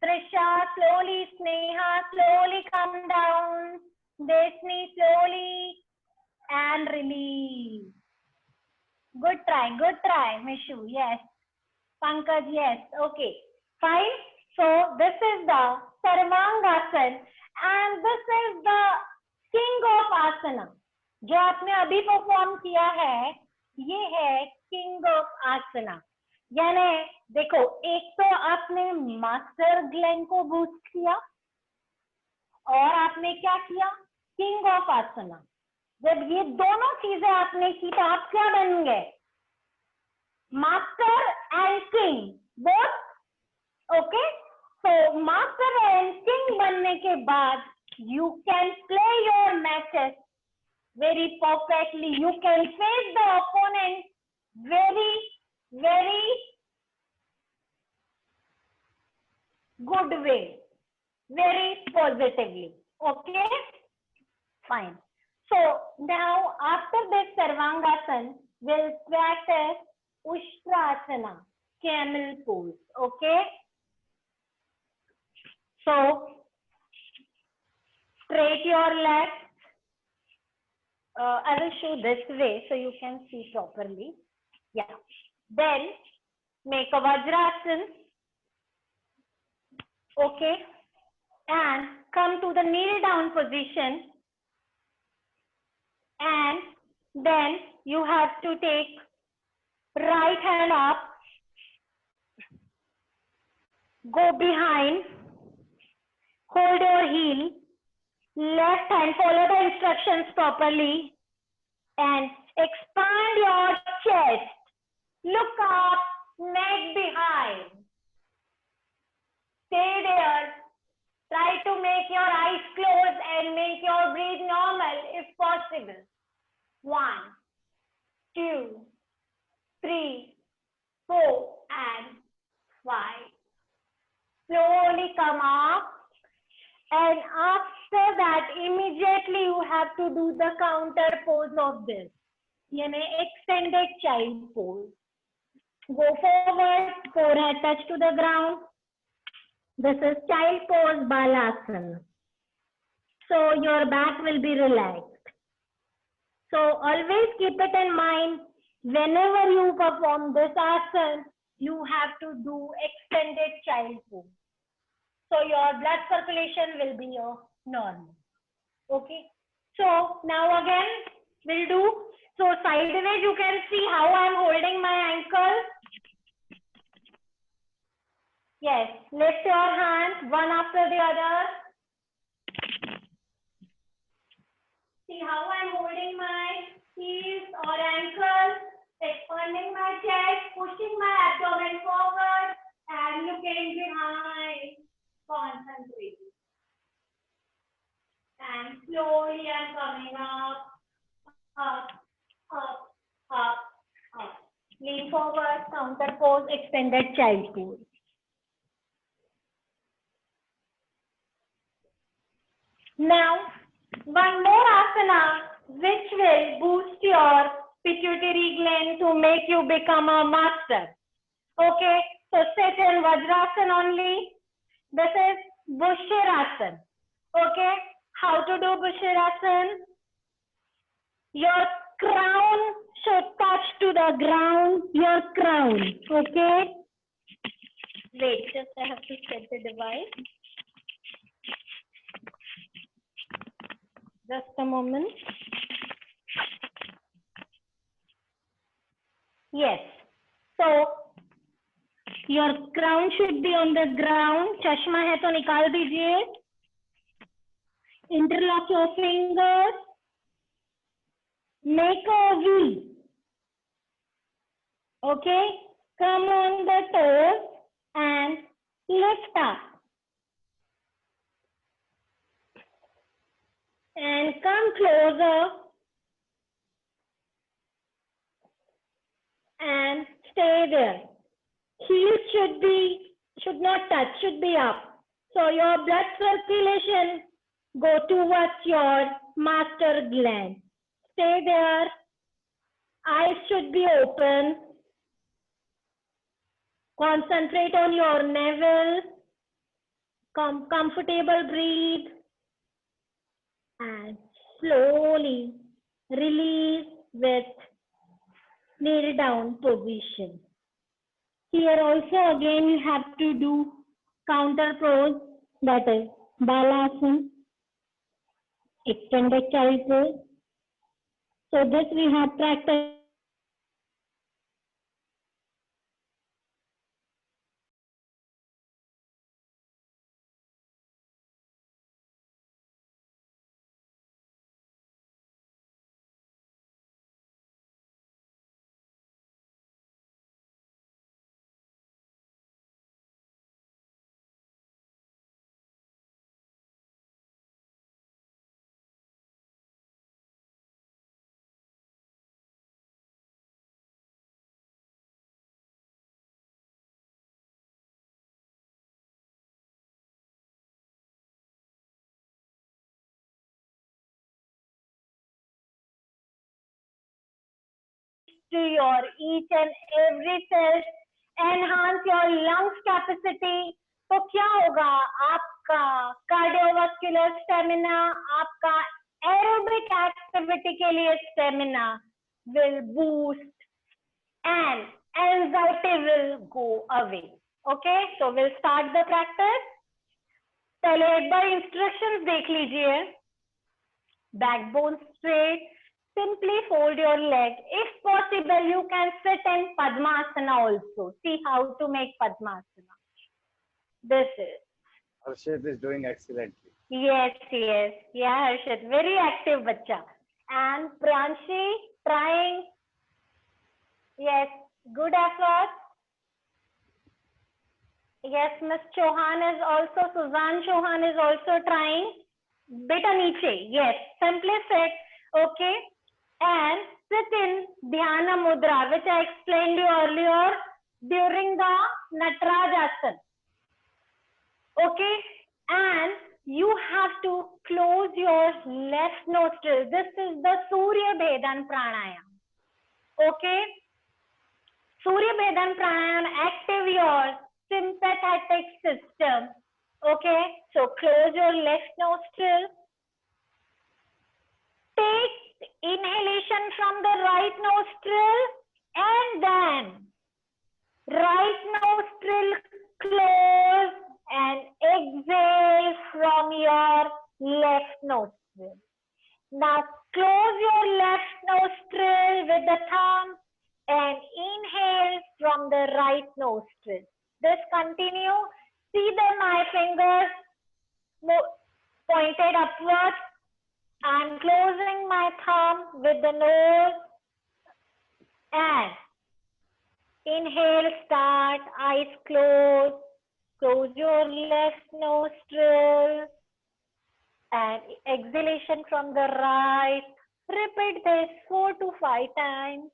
Trisha, slowly. Sneha, slowly come down. Good try, Mishu. Yes. Pankaj, yes. Okay. Fine. So this is the Sarvangasana and this is the king of asana. जो आपने अभी perform किया है ये है king of आसना. यानी देखो एक तो आपने मास्टर ग्लैंड को बूस्ट किया और आपने क्या किया किंग ऑफ आसना. जब ये दोनों चीजें आपने की तो आप क्या बन गए master and king both. Okay so master and king बनने के बाद you can play your matches very perfectly. You can face the opponent very good way, very positively. Okay, fine. So now after this Sarvangasana, we'll practice Ushtrasana, camel pose. Okay, so straight your legs. I will show this way so you can see properly. Yeah. Then make a Vajrasana. Okay. And come to the kneel down position. And then you have to take right hand up. Go behind. Hold your heel. Left hand, follow the instructions properly and expand your chest. Look up, neck behind. Stay there. Try to make your eyes closed and make your breathe normal if possible. 1, 2, 3, 4 and 5. Slowly come up. And after that, immediately you have to do the counter pose of this. यानी extended child pose. Go forward, forehead touch to the ground. This is child pose Balasana. So your back will be relaxed. So always keep it in mind, whenever you perform this asana, you have to do extended child pose. So your blood circulation will be normal. Okay. So now again we'll do. So sideways you can see how I'm holding my ankle. Yes. Lift your hands one after the other. See how I'm holding my heels or ankles. Expanding my chest, pushing my abdomen forward and looking behind. Concentrate. And slowly I'm coming up, up, up, up, up. Lean forward, counter pose, extended child pose. Now, one more asana which will boost your pituitary gland to make you become a master. Okay, so sit in Vajrasana only. This is Bhushirasana. Okay, how to do Bhushirasana? Your crown should touch to the ground. Your crown. Okay. Wait, just I have to set the device. Just a moment. Yes. So your crown should be on the ground. चश्मा है तो निकाल दीजिए. Interlock your fingers. Make a V. Okay. Come on the toes and lift up. And come closer. And stay there. Heels should not touch, should be up. So your blood circulation go towards your master gland. Stay there. Eyes should be open. Concentrate on your navel. Comfortable breathe. And slowly release with kneel down position. Here also again you have to do counter pose, that is balasana, extended child pose. So this we have practiced. To your each and every cell, enhance your lungs capacity. तो क्या होगा, आपका cardiovascular stamina, आपका aerobic activity के लिए stamina will boost and anxiety will go away. Okay, so we'll start the practice. पहले एक बार instructions देख लीजिए. Backbone straight. Simply fold your leg. If possible, you can sit in Padmasana also. See how to make Padmasana. This is. Harshit is doing excellently. Yes, yes. Yeah, Harshit. Very active bacha. And Pranshi trying. Yes, good effort. Yes, Miss Chauhan is also, Suzanne Chauhan is also trying. Beta niche. Yes, simply sit. Okay. And sit in Dhyana Mudra, which I explained you earlier during the Nataraj Asana. Okay, and you have to close your left nostril. This is the Surya Bhedan Pranayam. Okay, Surya Bhedan Pranayam active your sympathetic system. Okay, so close your left nostril. Take inhalation from the right nostril and then right nostril close and exhale from your left nostril. Now close your left nostril with the thumb and inhale from the right nostril. This continue. See my fingers pointed upwards. I'm closing my thumb with the nose and inhale, start, eyes closed, close your left nostril and exhalation from the right. Repeat this 4 to 5 times.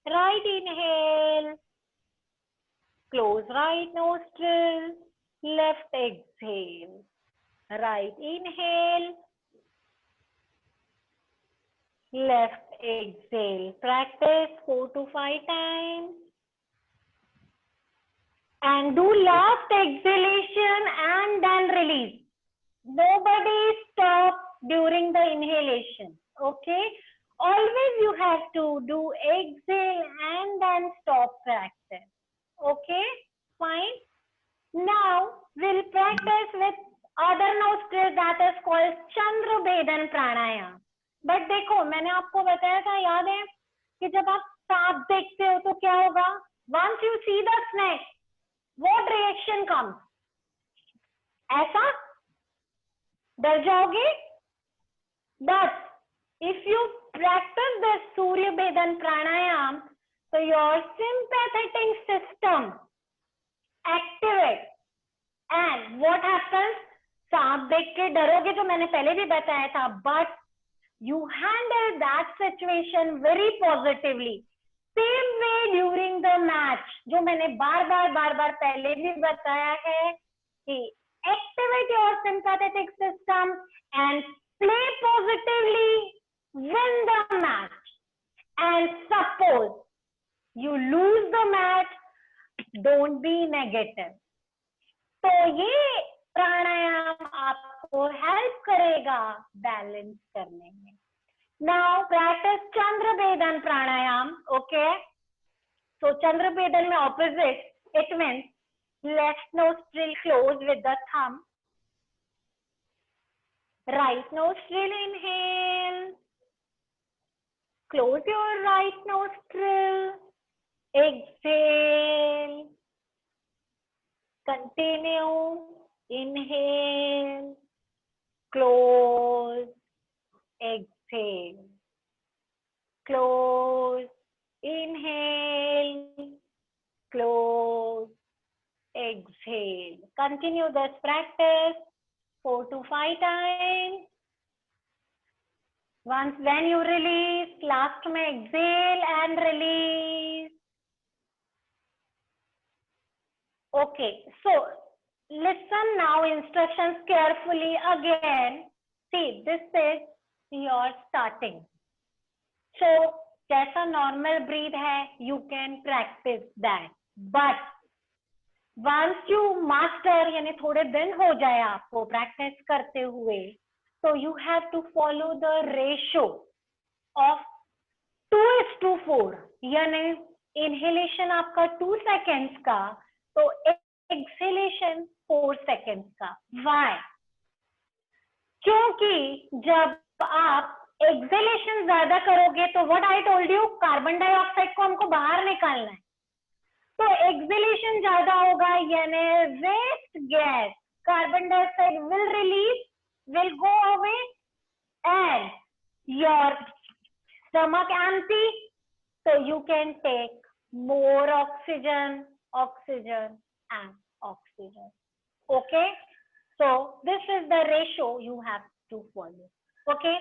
Right inhale, close right nostril, left exhale. Right inhale, left exhale. Practice 4 to 5 times. And do last exhalation and then release. Nobody stop during the inhalation. Okay. Always you have to do exhale and then stop practice. Okay. Fine. Now we'll practice with other nostril, that is called Chandra Bhedan Pranayam. But देखो मैंने आपको बताया था, याद है कि जब आप सांप देखते हो तो क्या होगा, once you see the snake what reaction comes, ऐसा डर जाओगे. But if you practise the Surya Bhedan pranayama तो your sympathetic system activate and what happens, सांप देख के डरोगे जो मैंने पहले भी बताया था, but you handle that situation very positively. Same way during the match, जो मैंने बार बार पहले भी बताया है कि activate your sympathetic system and play positively, win the match. And suppose you lose the match, don't be negative. तो ये प्राणायाम आपको हेल्प करेगा बैलेंस करने में. Now practice Chandrabedan pranayam. Okay. So Chandrabedan में opposite. It means left nostril close with the thumb. Right nostril inhale. Close your right nostril. Exhale. Continue. Inhale. Close. Exhale. Close. Inhale. Close. Exhale. Continue this practice 4 to 5 times. Once when you release, last में exhale and release. Okay, so listen now instructions carefully again. See, this is your starting. So जैसा normal breathe है, you can practice that. But once you master, यानी थोड़े दिन हो जाए आपको practice करते हुए, so you have to follow the ratio of 2:4. यानी inhalation आपका 2 seconds का, तो exhalation 4 seconds का. Why? क्योंकि जब आप exhalation ज्यादा करोगे तो what I told you, carbon dioxide को हमको बाहर निकालना है. तो exhalation ज्यादा होगा यानी waste gas, carbon dioxide will release, will go away, and your stomach empty, so you can take more oxygen, oxygen and oxygen. Okay, so this is the ratio you have to follow. Okay,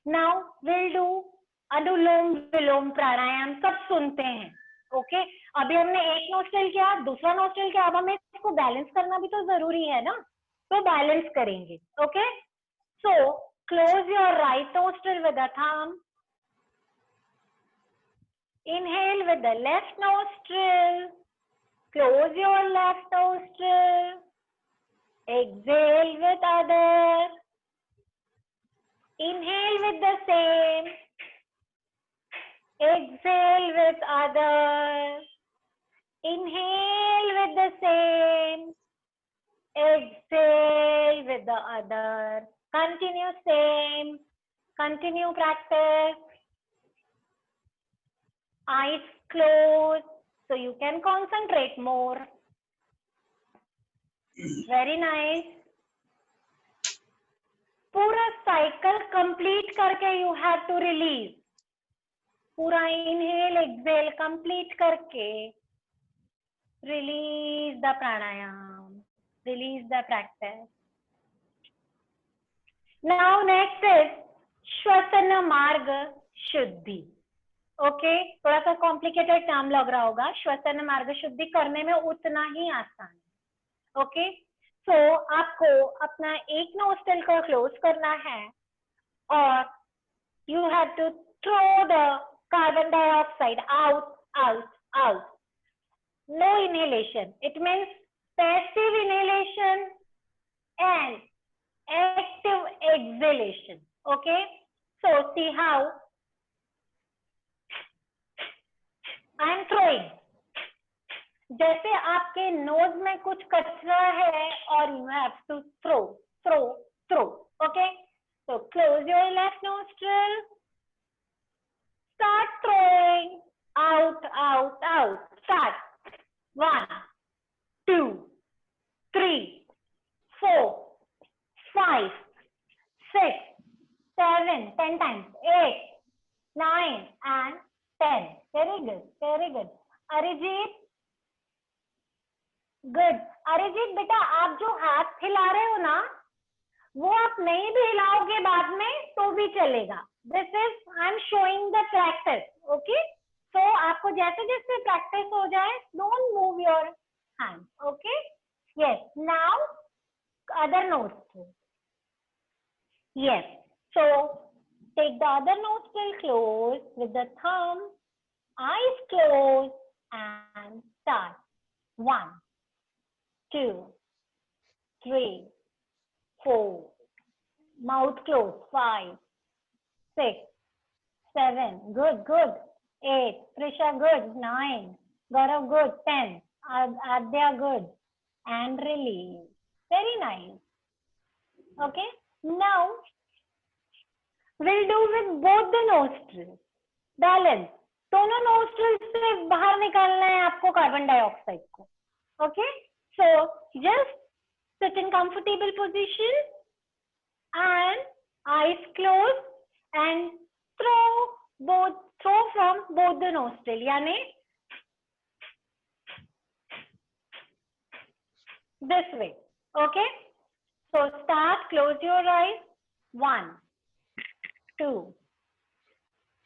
now we'll do अनुलोम विलोम प्राणायाम. सब सुनते हैं. Okay, अभी हमने एक nostril किया, दूसरा nostril किया, अब हमें इसको बैलेंस करना भी तो जरूरी है ना, तो बैलेंस करेंगे. Okay, so close your right nostril with the thumb. Inhale with the left nostril. Close your left nostril. Exhale with other. Inhale with the same. Exhale with other. Inhale with the same. Exhale with the other. Continue same. Continue practice. Eyes closed so you can concentrate more. Very nice. पूरा cycle complete करके you have to release. पूरा inhale exhale complete करके release the pranayam, release the practice. Now next is श्वसन मार्ग शुद्धि. Okay, थोड़ा सा complicated term लग रहा होगा. श्वसन मार्ग शुद्धि करने में उतना ही आसान है. ओके, सो आपको अपना एक नोस्ट्रिल को क्लोज करना है और you have to throw the carbon dioxide out out out. No inhalation. It means passive inhalation and active exhalation. Okay, so see how I am throwing. जैसे आपके नोज में कुछ कचरा है और you have to throw, throw, throw. Okay, so close your left nostril. Start throwing out, out, out. Start. 1, 2, 3, 4, 5, 6, 7, 10 times, 8, 9 and 10. Very good, very good. Arijit, good. Arijit बेटा, आप जो हाथ हिला रहे हो ना, वो आप नहीं भी हिलाओगे बाद में तो भी चलेगा. This is I am showing the practice. Okay, so आपको जैसे जैसे practice हो जाए, don't move your hand. Okay, yes. Now other nostril. Yes, so take the other nostril close with the thumb, eyes closed and start. 1, 2, 3, 4, mouth closed. 5, 6, 7. Good, good. 8. Prisha, good. 9. Gaurav, good. 10. Adya, good. And release. Very nice. Okay. Now, we'll do with both the nostrils. Balance. दोनों nostrils से बाहर निकालना है आपको carbon dioxide को. Okay. So, just sit in comfortable position and eyes closed and throw from both the nostril. यानी this way. Okay. So start, close your eyes. 1, 2,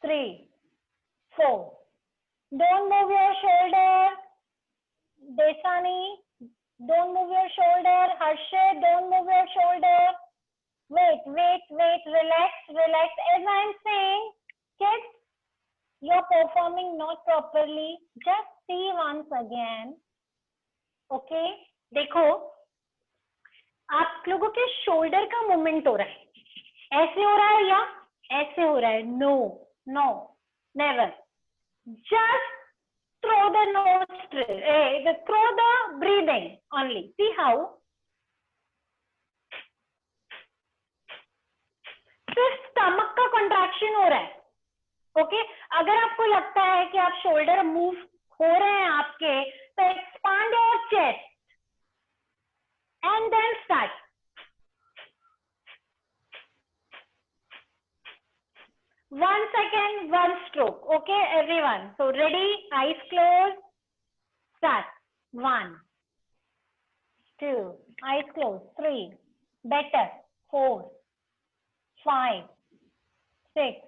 3, 4. Don't move your shoulder. Desani, don't move your shoulder. Harshit, don't move your shoulder. Wait, relax. As I'm saying, kids, you're performing not properly. Just see once again. Okay? देखो, आप लोगों के shoulder का movement हो रहा है. ऐसे हो रहा है या ऐसे हो रहा है? No, never. Just throw the nostril, throw the breathing only. See how? सिर्फ स्टमक का कॉन्ट्रैक्शन हो रहा है. ओके. अगर आपको लगता है कि आप शोल्डर मूव हो रहे हैं आपके, तो expand your chest and then start. One second, one stroke. Okay, everyone. So ready, eyes closed. Start. 1, 2, eyes closed. 3, better. 4, 5, 6,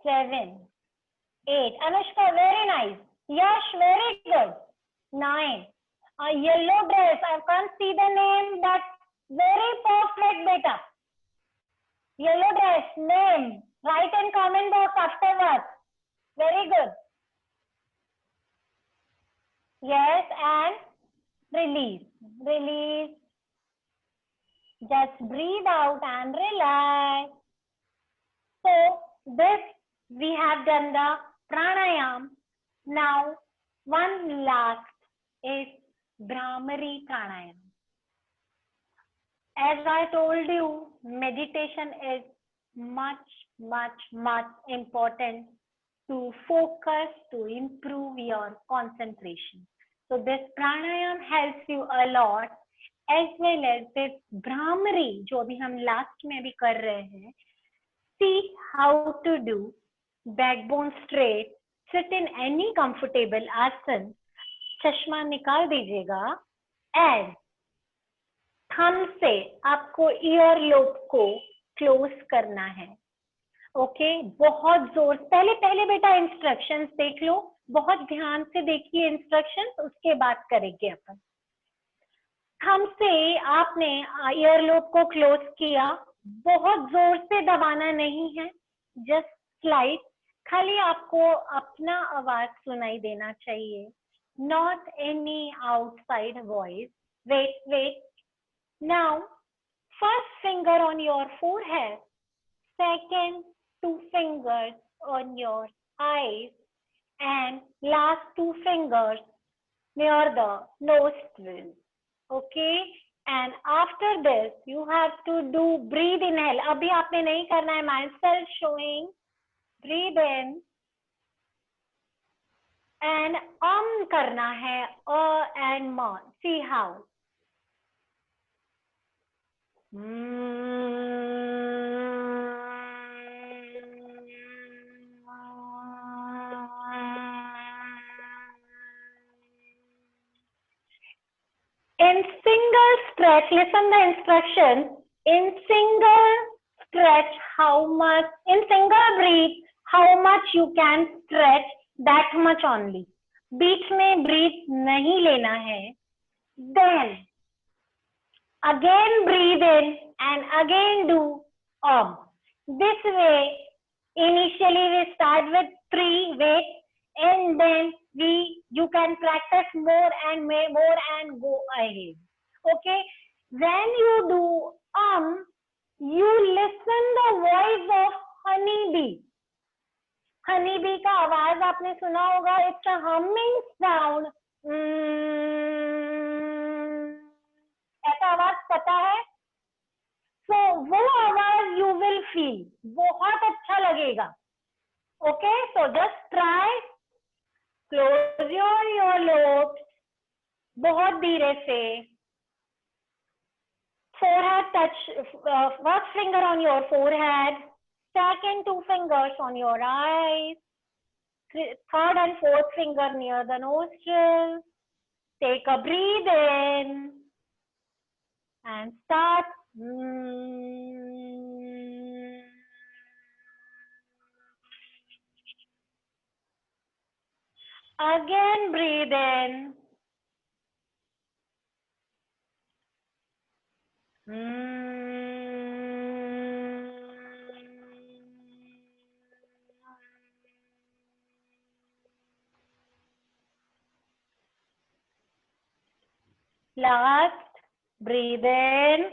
7, 8. Anushka, very nice. Yash, very good. 9. A yellow dress. I can't see the name, but very perfect, beta. Yellow dress, name. Write in comment box afterwards. Very good. Yes, and release. Release. Just breathe out and relax. So, this we have done the pranayam. Now, one last is Bhramari pranayam. As I told you, meditation is much important to focus, to improve your concentration. So this pranayam helps you a lot, as well as this Bhramari, जो अभी हम last में भी कर रहे हैं. See how to do. Backbone straight. Sit in any comfortable asan. चश्मा निकाल दीजिएगा. एंड थंब से आपको ईयर लोब को क्लोज करना है. ओके. बहुत जोर. पहले बेटा इंस्ट्रक्शंस देख लो. बहुत ध्यान से देखिए इंस्ट्रक्शंस, उसके बाद करेंगे अपन. थंब से आपने ईयर लोब को क्लोज किया. बहुत जोर से दबाना नहीं है. Just slide. खाली आपको अपना आवाज सुनाई देना चाहिए. Not any outside voice. Wait. Now, first finger on your forehead, second 2 fingers on your eyes, and last 2 fingers near the nostril. Okay? And after this, you have to do breathe inhale. अभी आपने नहीं करना है. Myself showing. Breathe in. And करना है. And ma. See how. In single stretch, listen the instructions. In single stretch, in single breath, how much you can stretch, that much only. बीच में breathe नहीं लेना है. Then again breathe in and again do This way, initially we start with 3 weights, and then you can practice more and go ahead. Okay. When you do you listen the voice of honeybee. Honey bee का आवाज आपने सुना होगा, it's a humming sound, ऐसा आवाज पता है? सो वो आवाज यू विल फील, बहुत अच्छा लगेगा. Okay, so just try, close your earlobes, बहुत धीरे से. Forehead touch, first finger on your forehead, second two fingers on your eyes, third and fourth finger near the nostril. Take a breathe in and start. Again breathe in. Last, breathe in.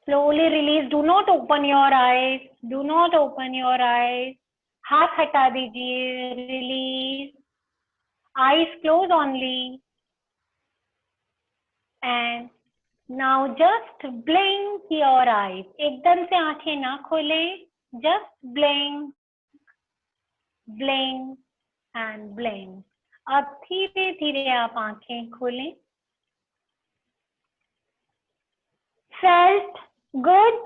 Slowly release. Do not open your eyes. Do not open your eyes. हाथ हटा दीजिए. Release. Eyes close only. And now just blink your eyes. एकदम से आंखें ना खोलें. Just blink, blink and blink. अब धीरे धीरे आप आंखें खोलें. Felt good?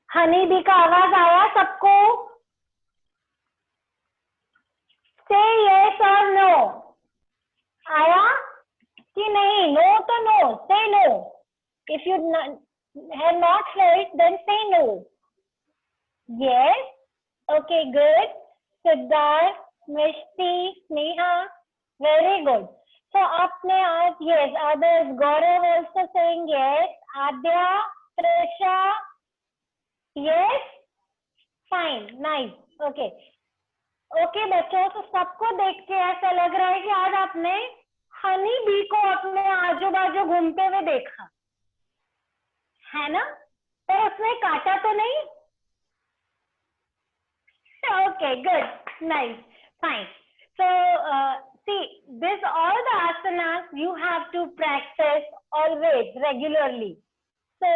हनी बी का आवाज आया सबको? Say yes or no. आया कि नहीं? No तो no. Say no. If you have not heard, then say no. Yes. Okay, good. Siddharth, Mishti, Sneha, very good. So आपने आज yes, others, Gaurav also saying yes, Adya, Trisha, yes, fine, nice, okay. Okay बच्चों, तो सबको देख के ऐसा लग रहा है कि आज आपने हनी बी को अपने आजू बाजू घूमते हुए देखा है ना? तो उसने काटा तो नहीं? Okay, good, nice, fine. So see, this all the asanas you have to practice always regularly. So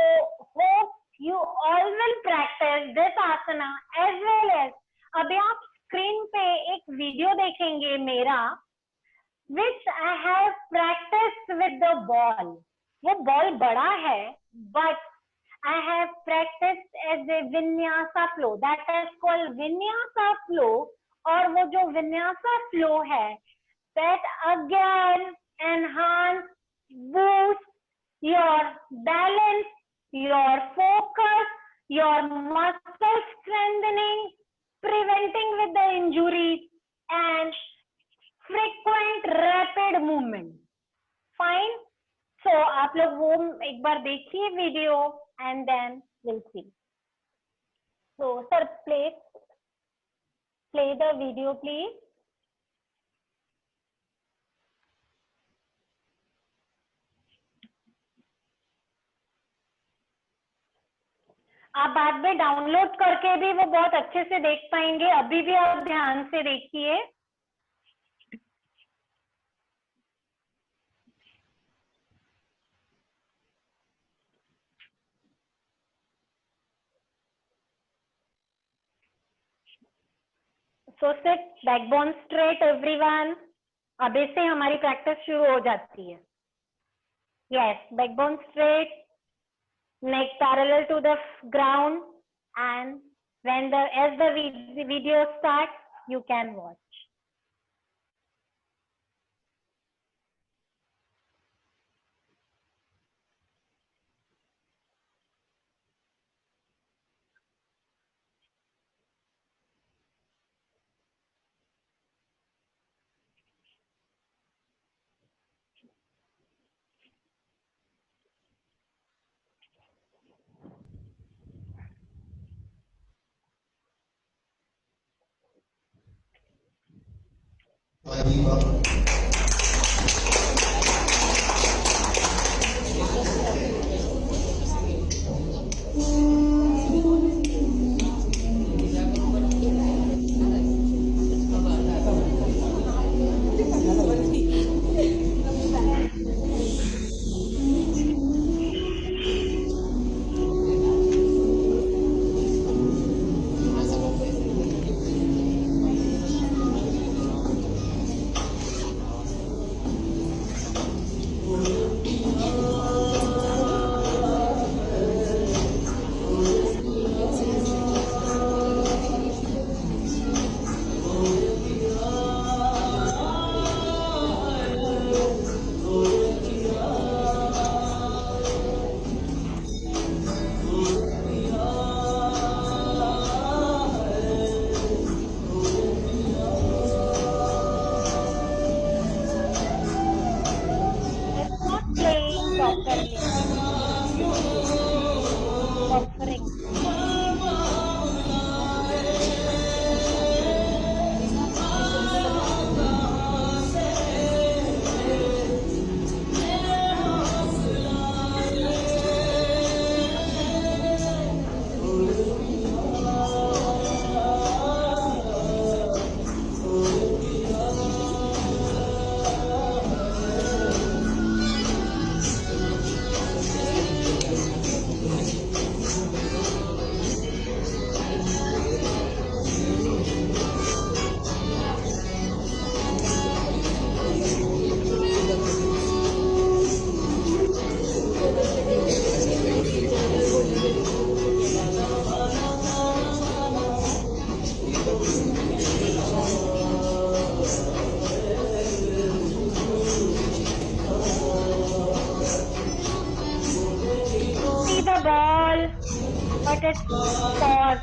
hope you all will practice this asana as well as. अभी आप स्क्रीन पे एक वीडियो देखेंगे मेरा, which I have practiced with the ball. वो ball बड़ा है, but I have practiced as a vinyasa flow. That is called vinyasa flow. और वो जो vinyasa flow है, that again enhance, boost your balance, your focus, your muscle strengthening, preventing with the injuries and frequent rapid movement. Fine. So आप लोग वो एक बार देखिए video and then we'll see. So sir, play the video please. आप बाद में download करके भी वो बहुत अच्छे से देख पाएंगे. अभी भी आप ध्यान से देखिए. So sit backbone straight everyone. अभी से हमारी प्रैक्टिस शुरू हो जाती है. Yes, backbone straight, neck parallel to the ground, and when as the video starts, you can watch. pause.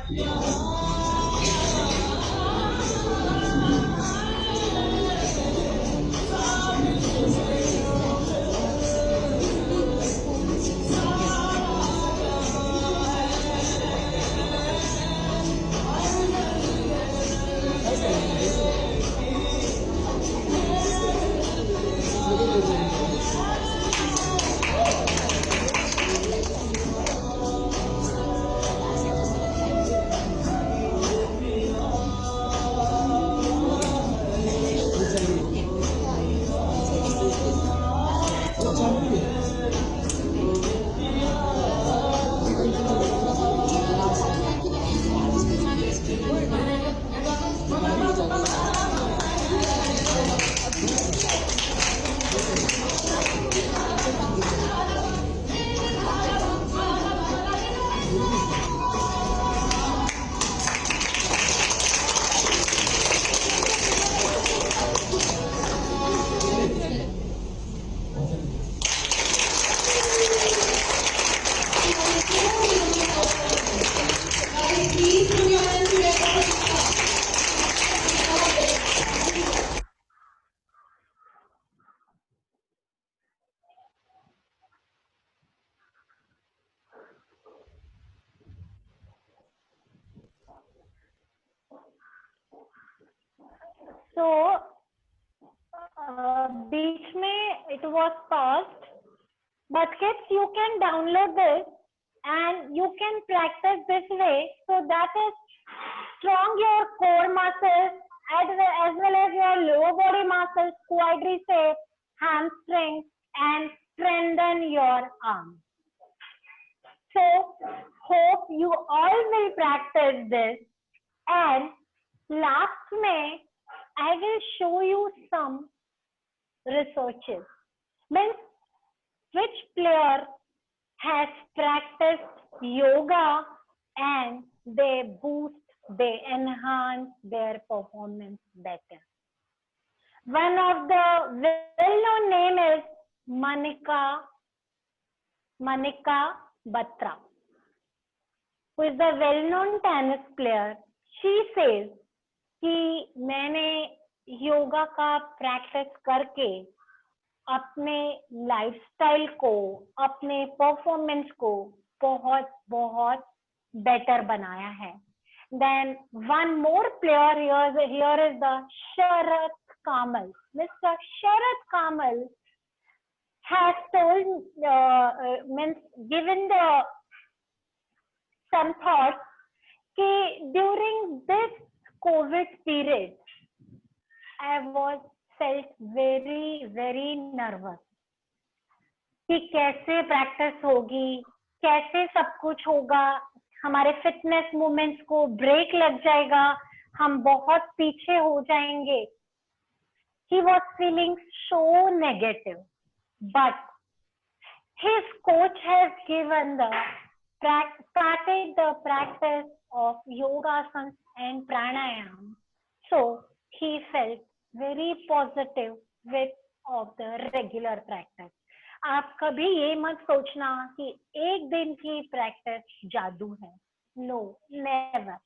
So बीच में it was paused, but kids, you can download this and you can practice this way, so that is strong your core muscles as well as your lower body muscles, quadriceps, hamstrings, and strengthen your arms. So hope you all will practice this, and last May I will show you some researches. Means which player has practiced yoga and they enhance their performance better. One of the well-known name is Manika Batra, who is the well-known tennis player. She says कि मैंने योगा का practice करके अपने lifestyle को, अपने performance को बहुत बहुत बेटर बनाया है. Then one more player here is the Sharat Kamal. Mr. Sharat Kamal has told means given the some thoughts कि during this COVID period I was felt very nervous कि कैसे प्रैक्टिस होगी, कैसे सब कुछ होगा, हमारे फिटनेस मूवमेंट्स को ब्रेक लग जाएगा, हम बहुत पीछे हो जाएंगे. He was feeling so negative, but his coach has started the practice of yogasans and pranayam, so he felt very positive with of the regular practice. आप कभी ये मत सोचना कि एक दिन की प्रैक्टिस जादू है. No, never.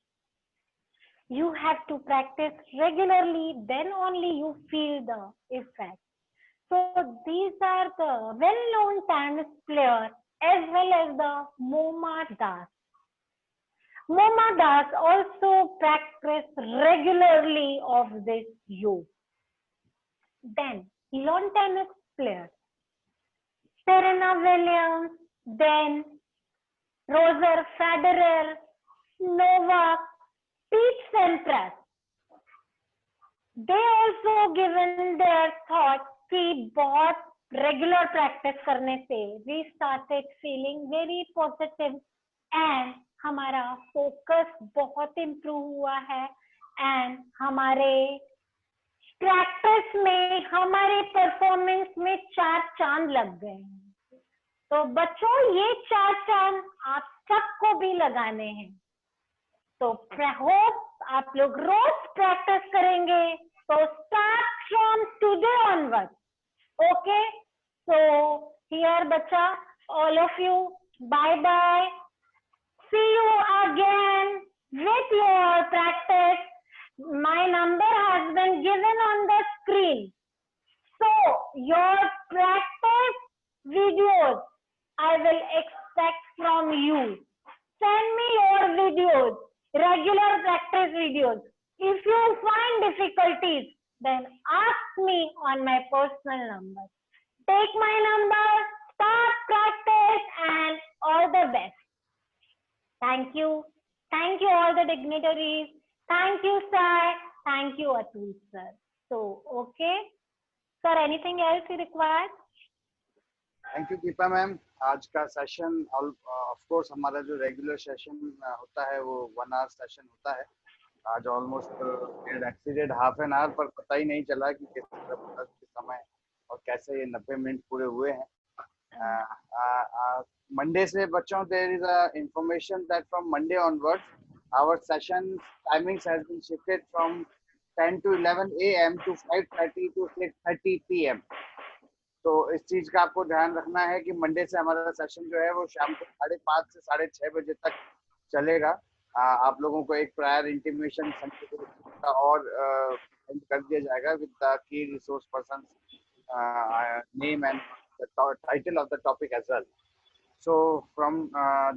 You have to practice regularly, then only you feel the effect. So these are the well-known tennis players as well as the Moma Das. Moma Das also practiced regularly of this yoga. Then lawn tennis players Serena Williams, then Roger Federer, Novak, Pete Sampras. They also given their thoughts कि बहुत regular practice करने से we started feeling very positive and हमारा focus बहुत improve हुआ है and हमारे practice में हमारे परफॉर्मेंस में 4 चांद लग गए हैं. तो बच्चों ये 4 चांद आप सबको भी लगाने हैं. तो होप आप लोग रोज प्रैक्टिस करेंगे. तो start from today onward. Okay, so here बच्चा, all of you, bye bye. see you again with your practice. My number has been given on the screen. So your practice videos I will expect from you. Send me your videos, regular practice videos. If you find difficulties, then ask me on my personal number. Take my number, start practice, and all the best. Thank you. Thank you all the dignitaries. Thank you, sir. Thank you, Atul, sir. So, okay. Sir, anything else you require? Thank you Deepa ma'am. आज का session of course हमारा जो regular session होता है वो 1 our session होता है. आज almost exceeded half an hour, पर पता ही नहीं चला कि किस समय और कैसे ये 90 मिनट पूरे हुए हैं. मंडे से बच्चों there is a information that from Monday onwards our session timings has been shifted from 10 to 11 AM to 5:30 to 6:30 PM. तो इस चीज का आपको ध्यान रखना है कि मंडे से हमारा सेशन जो है वो शाम को 5:30 से 6:30 बजे तक चलेगा. आप लोगों को एक प्रायर इंटीमेशन का और कर दिया जाएगा with the key resource person name and title of the topic as well. So from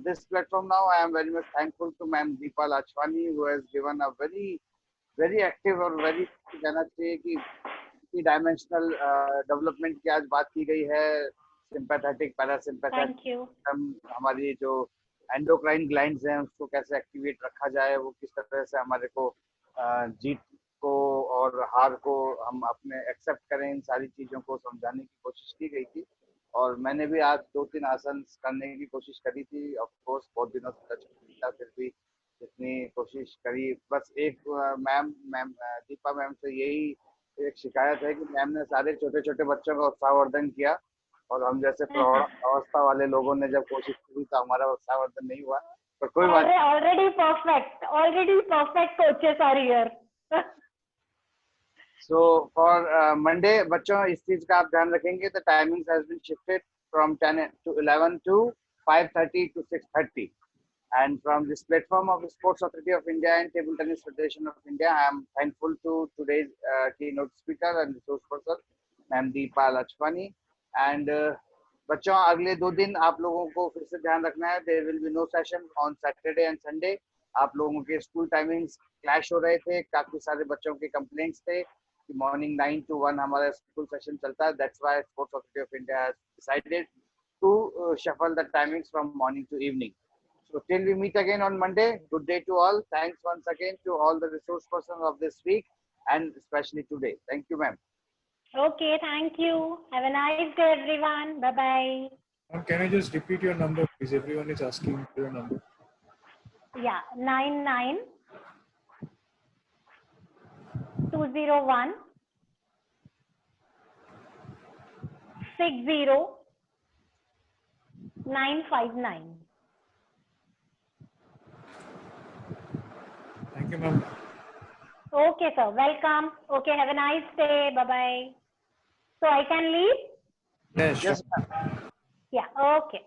this platform now, I am very much thankful to Ma'am Deepa Lachwani, who has given a very active और very कहना चाहिए कि dimensional development की आज बात की गई है. सिंपैथेटिक, पैरासिम्पैथेटिक, हमारी जो एंडोक्राइन ग्लैंड्स हैं उसको कैसे एक्टिवेट रखा जाए, वो किस तरह से हमारे को जीत को और हार को हम अपने एक्सेप्ट करें, इन सारी चीज़ों को समझाने की कोशिश की गई थी. और मैंने भी आज 2-3 आसन करने की कोशिश करी थी. ऑफ कोर्स बहुत दिनों से टच नहीं था, फिर भी इतनी कोशिश करी. बस एक मैम दीपा मैम से यही एक शिकायत है कि मैम ने सारे छोटे छोटे बच्चों का उत्साहवर्धन किया और हम जैसे अवस्था वाले लोगों ने जब कोशिश की तो हमारा उत्साहवर्धन नहीं हुआ. पर कोई बात नहीं. Already perfect coaches are here. So for Monday, बच्चों इस चीज का आप ध्यान रखेंगे. The timings has been shifted from 10 to 11 to 5:30 to 6:30. And from this platform of the Sports Authority of India and Table Tennis Federation of India, I am thankful to today's keynote speaker and resource person, Ma'am Deepa Lachwani. And बच्चों अगले 2 दिन आप लोगों को फिर से ध्यान रखना है. There will be no session on Saturday and Sunday. आप लोगों के स्कूल टाइमिंग्स क्लैश हो रहे थे. काफी सारे बच्चों के कंप्लेंट्स थे कि मॉर्निंग 9 to 1 हमारा स्कूल सेशन चलता है. That's why Sports Authority of India has decided to shuffle the timings from morning to evening. So till we meet again on Monday, good day to all. Thanks once again to all the resource persons of this week and especially today. Thank you, ma'am. Okay, thank you. Have a nice day, everyone. Bye-bye. Can I just repeat your number, please? Everyone is asking for your number. Yeah, 99 201 60 959. Thank you, ma'am. Okay, sir. Welcome. Okay, have a nice day. Bye-bye. So I can leave? Yes. Yes, ma'am. Yeah, okay.